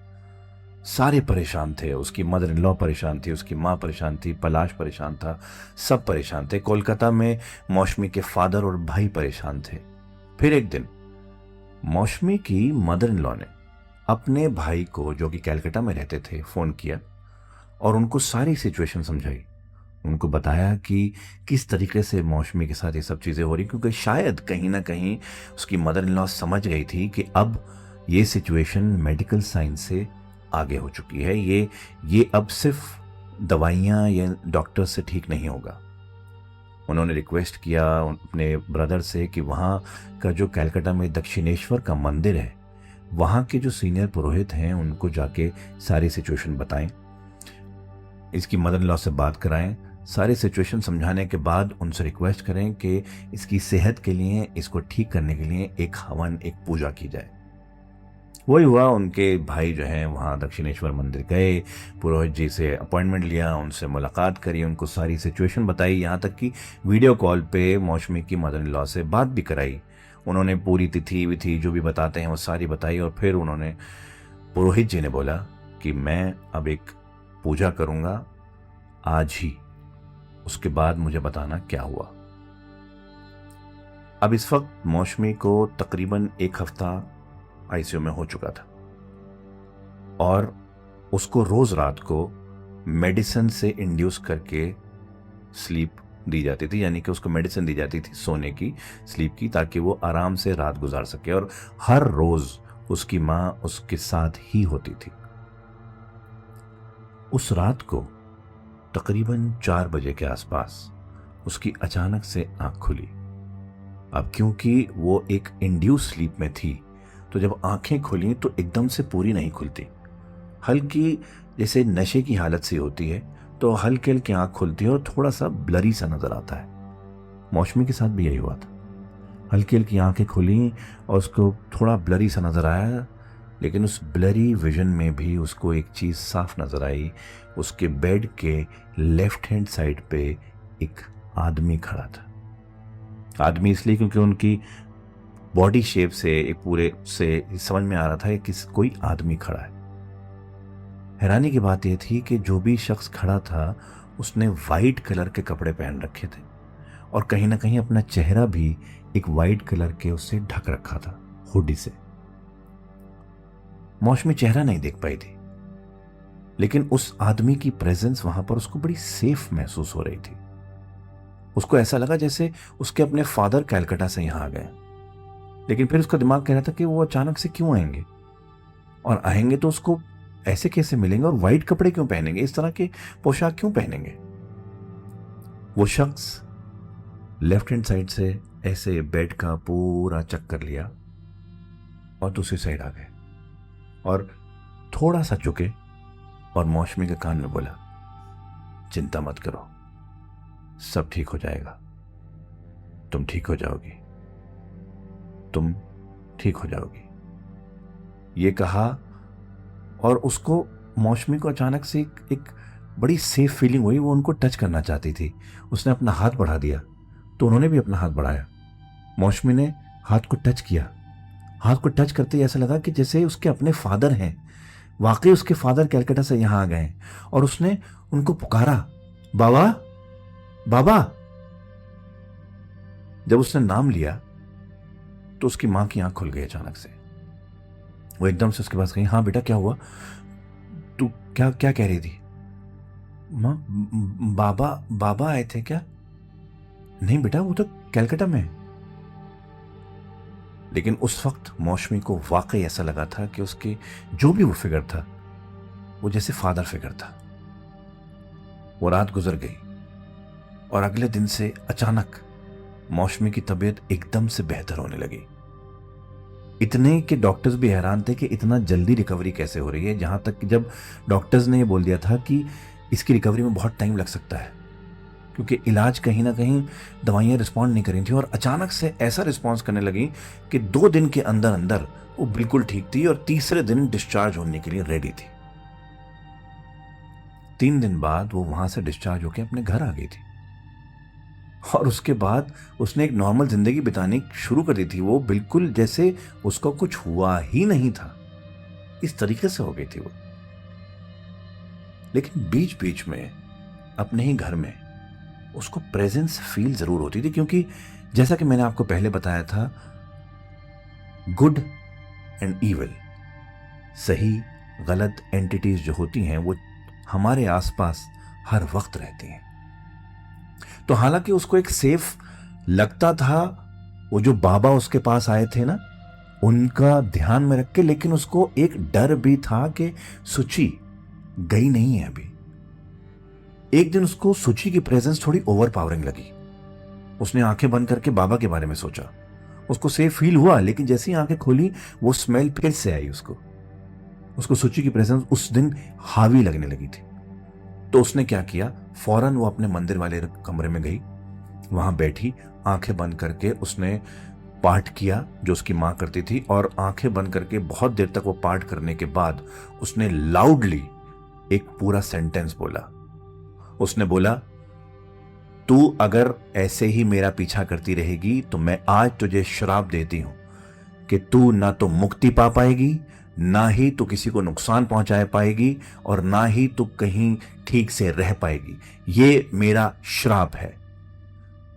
A: सारे परेशान थे। उसकी मदर इन लॉ परेशान थी, उसकी माँ परेशान थी, पलाश परेशान था, सब परेशान थे। कोलकाता में मौशमी के फादर और भाई परेशान थे। फिर एक दिन मौशमी की मदर इन लॉ ने अपने भाई को, जो कि कलकत्ता में रहते थे, फोन किया और उनको सारी सिचुएशन समझाई। उनको बताया कि किस तरीके से मौशमी के साथ ये सब चीज़ें हो रही, क्योंकि शायद कहीं ना कहीं उसकी मदर इन लॉ समझ गई थी कि अब ये सिचुएशन मेडिकल साइंस से आगे हो चुकी है। ये अब सिर्फ दवाइयाँ या डॉक्टर से ठीक नहीं होगा। उन्होंने रिक्वेस्ट किया अपने ब्रदर से कि वहाँ का जो कलकत्ता में दक्षिणेश्वर का मंदिर है, वहाँ के जो सीनियर पुरोहित हैं उनको जाके सारी सिचुएशन बताएं, इसकी मदर इन लॉ से बात कराएं, सारी सिचुएशन समझाने के बाद उनसे रिक्वेस्ट करें कि इसकी सेहत के लिए, इसको ठीक करने के लिए एक हवन, एक पूजा की जाए। वही हुआ। उनके भाई जो हैं वहाँ दक्षिणेश्वर मंदिर गए, पुरोहित जी से अपॉइंटमेंट लिया, उनसे मुलाकात करी, उनको सारी सिचुएशन बताई, यहाँ तक कि वीडियो कॉल पे मौशमी की मदर इन लॉ से बात भी कराई। उन्होंने पूरी तिथि विधि जो भी बताते हैं वो सारी बताई, और फिर उन्होंने, पुरोहित जी ने बोला कि मैं अब एक पूजा करूँगा आज ही, उसके बाद मुझे बताना क्या हुआ। अब इस वक्त मौशमी को तकरीबन 1 हफ्ता आईसीयू में हो चुका था, और उसको रोज रात को मेडिसिन से इंड्यूस करके स्लीप दी जाती थी, यानी कि उसको मेडिसिन दी जाती थी सोने की, स्लीप की, ताकि वो आराम से रात गुजार सके। और हर रोज उसकी माँ उसके साथ ही होती थी। उस रात को तकरीबन 4 बजे के आसपास उसकी अचानक से आंख खुली। अब क्योंकि वो एक इंड्यूस स्लीप में थी, तो जब आंखें खुली तो एकदम से पूरी नहीं खुलती, हल्की, जैसे नशे की हालत सी होती है, तो हल्की हल्की आंख खुलती है और थोड़ा सा ब्लरी सा नजर आता है। मौशमी के साथ भी यही हुआ था। हल्की हल्की आंखें खुली और उसको थोड़ा ब्लरी सा नजर आया, लेकिन उस ब्लरी विजन में भी उसको एक चीज साफ नजर आई। उसके बेड के लेफ्ट हैंड साइड पे एक आदमी खड़ा था। आदमी इसलिए क्योंकि उनकी बॉडी शेप से, एक पूरे से समझ में आ रहा था कि कोई आदमी खड़ा है। हैरानी की बात यह थी कि जो भी शख्स खड़ा था उसने वाइट कलर के कपड़े पहन रखे थे, और कहीं ना कहीं अपना चेहरा भी एक वाइट कलर के उससे ढक रखा था, हुडी से। मौशमी चेहरा नहीं देख पाई थी, लेकिन उस आदमी की प्रेजेंस वहां पर उसको बड़ी सेफ महसूस हो रही थी। उसको ऐसा लगा जैसे उसके अपने फादर कलकत्ता से यहां आ गए, लेकिन फिर उसका दिमाग कह रहा था कि वो अचानक से क्यों आएंगे, और आएंगे तो उसको ऐसे कैसे मिलेंगे और वाइट कपड़े क्यों पहनेंगे, इस तरह के पोशाक क्यों पहनेंगे। वो शख्स लेफ्ट हैंड साइड से ऐसे बेड का पूरा चक्कर लिया और दूसरी साइड आ गए और थोड़ा सा झुके और मौसमी के कान में बोला, चिंता मत करो, सब ठीक हो जाएगा, तुम ठीक हो जाओगी, तुम ठीक हो जाओगी। ये कहा और उसको, मौसमी को अचानक से एक बड़ी सेफ फीलिंग हुई। वो उनको टच करना चाहती थी। उसने अपना हाथ बढ़ा दिया तो उन्होंने भी अपना हाथ बढ़ाया। मौसमी ने हाथ को टच किया। हाथ को टच करते ही ऐसा लगा कि जैसे उसके अपने फादर हैं, वाकई उसके फादर कैलकाटा से यहां आ गए हैं। और उसने उनको पुकारा, बाबा बाबा। जब उसने नाम लिया तो उसकी मां की आंख खुल गई अचानक से। वो एकदम से उसके पास गई, हाँ बेटा क्या हुआ, तू क्या क्या कह रही थी। मां, बाबा बाबा आए थे क्या। नहीं बेटा, वो तो कैलकाटा में। लेकिन उस वक्त मौसमी को वाकई ऐसा लगा था कि उसके जो भी वो फिगर था वो जैसे फादर फिगर था। वो रात गुजर गई और अगले दिन से अचानक मौसमी की तबीयत एकदम से बेहतर होने लगी। इतने कि डॉक्टर्स भी हैरान थे कि इतना जल्दी रिकवरी कैसे हो रही है। जहां तक कि जब डॉक्टर्स ने ये बोल दिया था कि इसकी रिकवरी में बहुत टाइम लग सकता है, क्योंकि इलाज कहीं ना कहीं दवाइयाँ रिस्पॉन्ड नहीं कर रही थी। और अचानक से ऐसा रिस्पॉन्स करने लगी कि 2 दिन के अंदर अंदर वो बिल्कुल ठीक थी और तीसरे दिन डिस्चार्ज होने के लिए रेडी थी। 3 दिन बाद वो वहां से डिस्चार्ज होकर अपने घर आ गई थी और उसके बाद उसने एक नॉर्मल जिंदगी बितानी शुरू कर दी थी। वो बिल्कुल जैसे उसको कुछ हुआ ही नहीं था, इस तरीके से हो गई थी वो। लेकिन बीच बीच में अपने ही घर में उसको प्रेजेंस फील जरूर होती थी, क्योंकि जैसा कि मैंने आपको पहले बताया था, गुड एंड इविल, सही गलत एंटिटीज जो होती हैं वो हमारे आसपास हर वक्त रहती हैं। तो हालांकि उसको एक सेफ लगता था, वो जो बाबा उसके पास आए थे ना, उनका ध्यान में रख के, लेकिन उसको एक डर भी था कि सुची गई नहीं है अभी। एक दिन उसको सुची की प्रेजेंस थोड़ी ओवर पावरिंग लगी। उसने आंखें बंद करके बाबा के बारे में सोचा। उसको सेफ फील हुआ, लेकिन जैसे ही आंखें खोली वो स्मेल फिर से आई उसको सुची की प्रेजेंस उस दिन हावी लगने लगी थी। तो उसने क्या किया, फौरन वो अपने मंदिर वाले कमरे में गई, वहां बैठी, आंखें बंद करके उसने पाठ किया जो उसकी मां करती थी। और आंखें बंद करके बहुत देर तक वो पाठ करने के बाद उसने लाउडली एक पूरा सेंटेंस बोला। उसने बोला, तू अगर ऐसे ही मेरा पीछा करती रहेगी तो मैं आज तुझे श्राप देती हूं कि तू ना तो मुक्ति पा पाएगी, ना ही तू किसी को नुकसान पहुंचा पाएगी, और ना ही तू कहीं ठीक से रह पाएगी। ये मेरा श्राप है।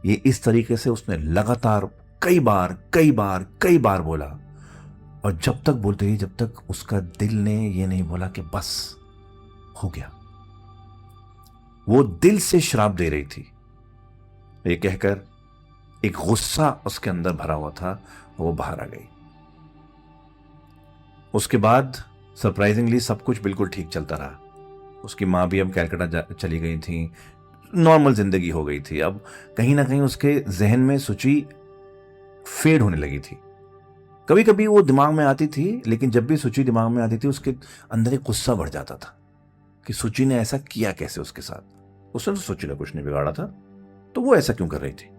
A: ये इस तरीके से उसने लगातार कई बार बोला। और जब तक बोलते ही, जब तक उसका दिल ने ये नहीं बोला कि बस हो गया। वो दिल से श्राप दे रही थी, ये कहकर एक गुस्सा उसके अंदर भरा हुआ था, वो बाहर आ गई। उसके बाद सरप्राइजिंगली सब कुछ बिल्कुल ठीक चलता रहा। उसकी मां भी अब कैलकाटा चली गई थी, नॉर्मल जिंदगी हो गई थी। अब कहीं ना कहीं उसके जहन में सुची फेड होने लगी थी। कभी कभी वो दिमाग में आती थी, लेकिन जब भी सुची दिमाग में आती थी उसके अंदर एक गुस्सा बढ़ जाता था कि सुची ने ऐसा किया कैसे उसके साथ। उसने तो सुची ने कुछ नहीं बिगाड़ा था, तो वो ऐसा क्यों कर रही थी।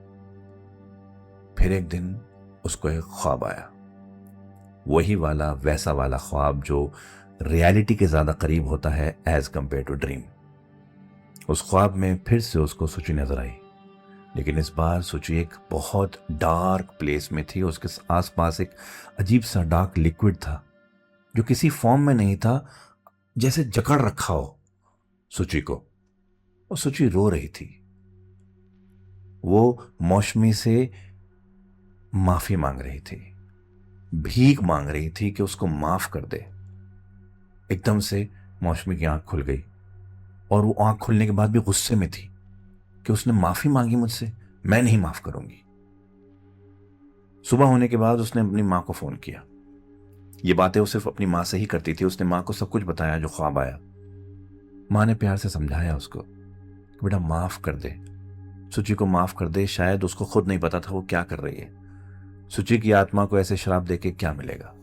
A: फिर एक दिन उसको एक ख्वाब आया, वही वाला वैसा वाला ख्वाब जो रियलिटी के ज्यादा करीब होता है एज कंपेयर टू ड्रीम। उस ख्वाब में फिर से उसको सुची नजर आई, लेकिन इस बार सुची एक बहुत डार्क प्लेस में थी। उसके आसपास एक अजीब सा डार्क लिक्विड था जो किसी फॉर्म में नहीं था, जैसे जकड़ रखा हो सुची को। और सुची रो रही थी। वो मौसमी से माफी मांग रही थी, भीख मांग रही थी कि उसको माफ कर दे। एकदम से मौसमी की आंख खुल गई और वो आंख खुलने के बाद भी गुस्से में थी कि उसने माफी मांगी मुझसे, मैं नहीं माफ करूंगी। सुबह होने के बाद उसने अपनी मां को फोन किया, ये बातें वो सिर्फ अपनी माँ से ही करती थी। उसने माँ को सब कुछ बताया जो ख्वाब आया। माँ ने प्यार से समझाया उसको, बेटा माफ कर दे, सुची को माफ कर दे। शायद उसको खुद नहीं पता था वो क्या कर रही है। सुची की आत्मा को ऐसे श्राप देके क्या मिलेगा।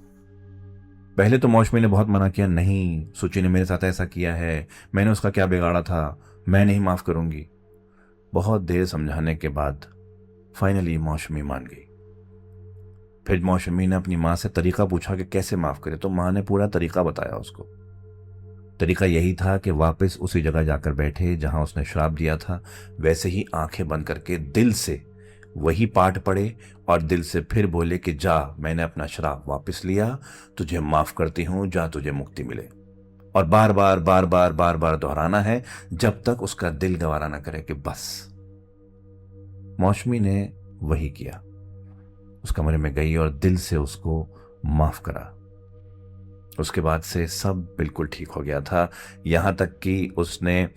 A: पहले तो मौसमी ने बहुत मना किया, नहीं सुची ने मेरे साथ ऐसा किया है, मैंने उसका क्या बिगाड़ा था, मैं नहीं माफ करूंगी। बहुत देर समझाने के बाद फाइनली मौसमी मान गई। फिर मौसमी ने अपनी माँ से तरीका पूछा कि कैसे माफ करे, तो माँ ने पूरा तरीका बताया उसको। तरीका यही था कि वापस उसी जगह जाकर बैठे जहां उसने श्राप दिया था, वैसे ही आंखें बंद करके दिल से वही पाठ पढ़े और दिल से फिर बोले कि जा, मैंने अपना श्राप वापस लिया, तुझे माफ करती हूं, जा तुझे मुक्ति मिले। और बार बार बार बार बार बार दोहराना है जब तक उसका दिल गवारा ना करे कि बस। मौसमी ने वही किया। उस कमरे में गई और दिल से उसको माफ करा। उसके बाद से सब बिल्कुल ठीक हो गया था। यहां तक कि उसने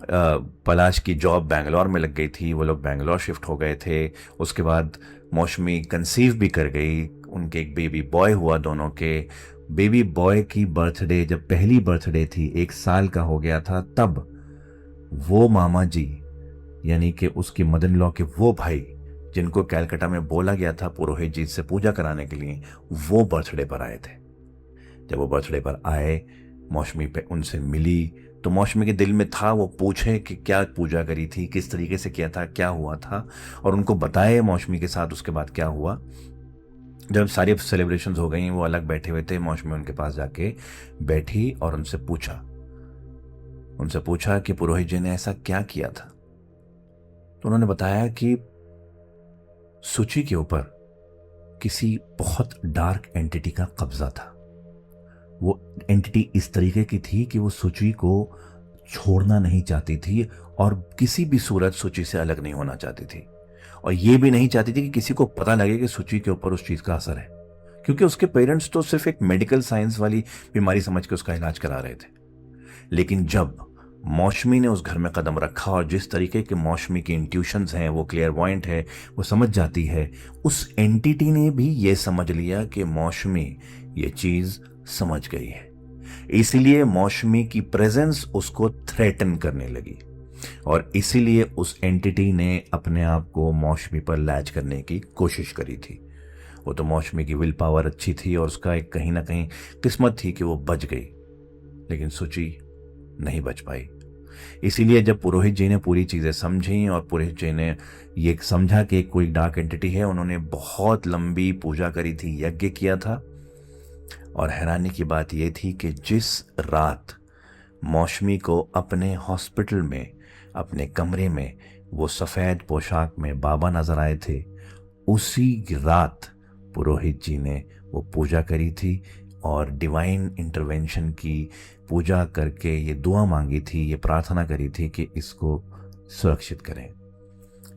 A: पलाश की जॉब बैंगलोर में लग गई थी, वो लोग बैंगलोर शिफ्ट हो गए थे। उसके बाद मौसमी कंसीव भी कर गई, उनके एक बेबी बॉय हुआ। दोनों के बेबी बॉय की बर्थडे, जब पहली बर्थडे थी, 1 साल का हो गया था, तब वो मामा जी यानी कि उसकी मदर इन लॉ के वो भाई जिनको कैलकाटा में बोला गया था पुरोहित जी से पूजा कराने के लिए, वो बर्थडे पर आए थे। जब वो बर्थडे पर आए, मौसमी पे उनसे मिली, तो मौसमी के दिल में था वो पूछे कि क्या पूजा करी थी, किस तरीके से किया था, क्या हुआ था, और उनको बताए मौसमी के साथ उसके बाद क्या हुआ। जब सारी सेलिब्रेशंस हो गई, वो अलग बैठे हुए थे, मौसमी उनके पास जाके बैठी और उनसे पूछा कि पुरोहित जी ने ऐसा क्या किया था। तो उन्होंने बताया कि सुची के ऊपर किसी बहुत डार्क एंटिटी का कब्जा था। वो एंटिटी इस तरीके की थी कि वो सुची को छोड़ना नहीं चाहती थी और किसी भी सूरत सुची से अलग नहीं होना चाहती थी, और ये भी नहीं चाहती थी कि किसी को पता लगे कि सुची के ऊपर उस चीज का असर है, क्योंकि उसके पेरेंट्स तो सिर्फ एक मेडिकल साइंस वाली बीमारी समझ के उसका इलाज करा रहे थे। लेकिन जब मौसमी ने उस घर में कदम रखा और जिस तरीके के मौसमी की इंट्यूशंस हैं, वो क्लियरवॉयंट है, वो समझ जाती है, उस एंटिटी ने भी ये समझ लिया कि मौसमी ये चीज समझ गई है। इसीलिए मौसमी की प्रेजेंस उसको थ्रेटन करने लगी और इसीलिए उस एंटिटी ने अपने आप को मौसमी पर लैच करने की कोशिश करी थी। वो तो मौसमी की विल पावर अच्छी थी और उसका एक कहीं ना कहीं किस्मत थी कि वो बच गई, लेकिन सुची नहीं बच पाई। इसीलिए जब पुरोहित जी ने पूरी चीजें समझी और पुरोहित जी ने ये समझा कि कोई डार्क एंटिटी है, उन्होंने बहुत लंबी पूजा करी थी, यज्ञ किया था। और हैरानी की बात यह थी कि जिस रात मौसमी को अपने हॉस्पिटल में, अपने कमरे में वो सफ़ेद पोशाक में बाबा नजर आए थे, उसी रात पुरोहित जी ने वो पूजा करी थी और डिवाइन इंटरवेंशन की पूजा करके ये दुआ मांगी थी, ये प्रार्थना करी थी कि इसको सुरक्षित करें।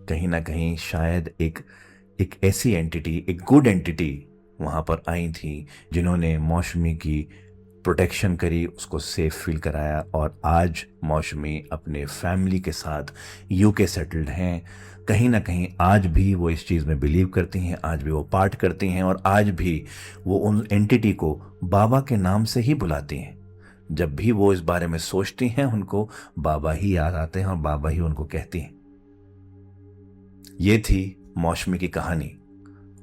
A: कहीं ना कहीं शायद एक ऐसी एंटिटी, एक गुड एंटिटी वहाँ पर आई थी जिन्होंने मौसमी की प्रोटेक्शन करी, उसको सेफ फील कराया, और आज मौसमी अपने फैमिली के साथ यूके सेटल्ड हैं। कहीं ना कहीं आज भी वो इस चीज़ में बिलीव करती हैं, आज भी वो पाठ करती हैं और आज भी वो उन एंटिटी को बाबा के नाम से ही बुलाती हैं। जब भी वो इस बारे में सोचती हैं, उनको बाबा ही याद आते हैं और बाबा ही उनको कहती हैं। ये थी मौसमी की कहानी,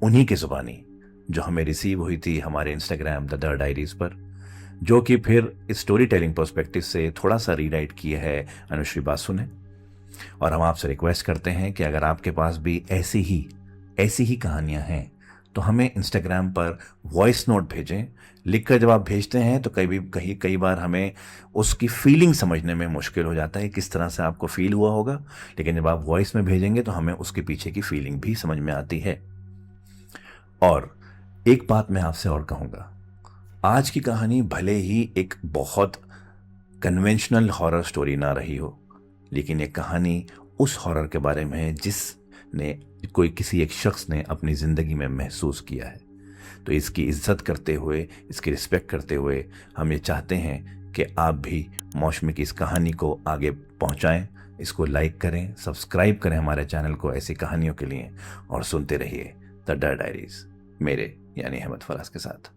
A: उन्हीं की जुबानी, जो हमें रिसीव हुई थी हमारे इंस्टाग्राम द डायरीज पर, जो कि फिर स्टोरी टेलिंग पर्सपेक्टिव से थोड़ा सा रीराइट किया है अनुश्री बासु ने। और हम आपसे रिक्वेस्ट करते हैं कि अगर आपके पास भी ऐसी ही कहानियां हैं तो हमें इंस्टाग्राम पर वॉइस नोट भेजें। लिखकर जब आप भेजते हैं तो कई बार हमें उसकी फीलिंग समझने में मुश्किल हो जाता है, किस तरह से आपको फील हुआ होगा, लेकिन जब आप वॉइस में भेजेंगे तो हमें उसके पीछे की फीलिंग भी समझ में आती है। और एक बात मैं आपसे और कहूंगा, आज की कहानी भले ही एक बहुत कन्वेंशनल हॉरर स्टोरी ना रही हो, लेकिन ये कहानी उस हॉरर के बारे में है जिसने किसी एक शख्स ने अपनी जिंदगी में महसूस किया है। तो इसकी इज्जत करते हुए, इसकी रिस्पेक्ट करते हुए, हम ये चाहते हैं कि आप भी मौसमी की इस कहानी को आगे पहुंचाएं, इसको लाइक करें, सब्सक्राइब करें हमारे चैनल को ऐसी कहानियों के लिए, और सुनते रहिए द डायरीज मेरे यानी अहमद फराज के साथ।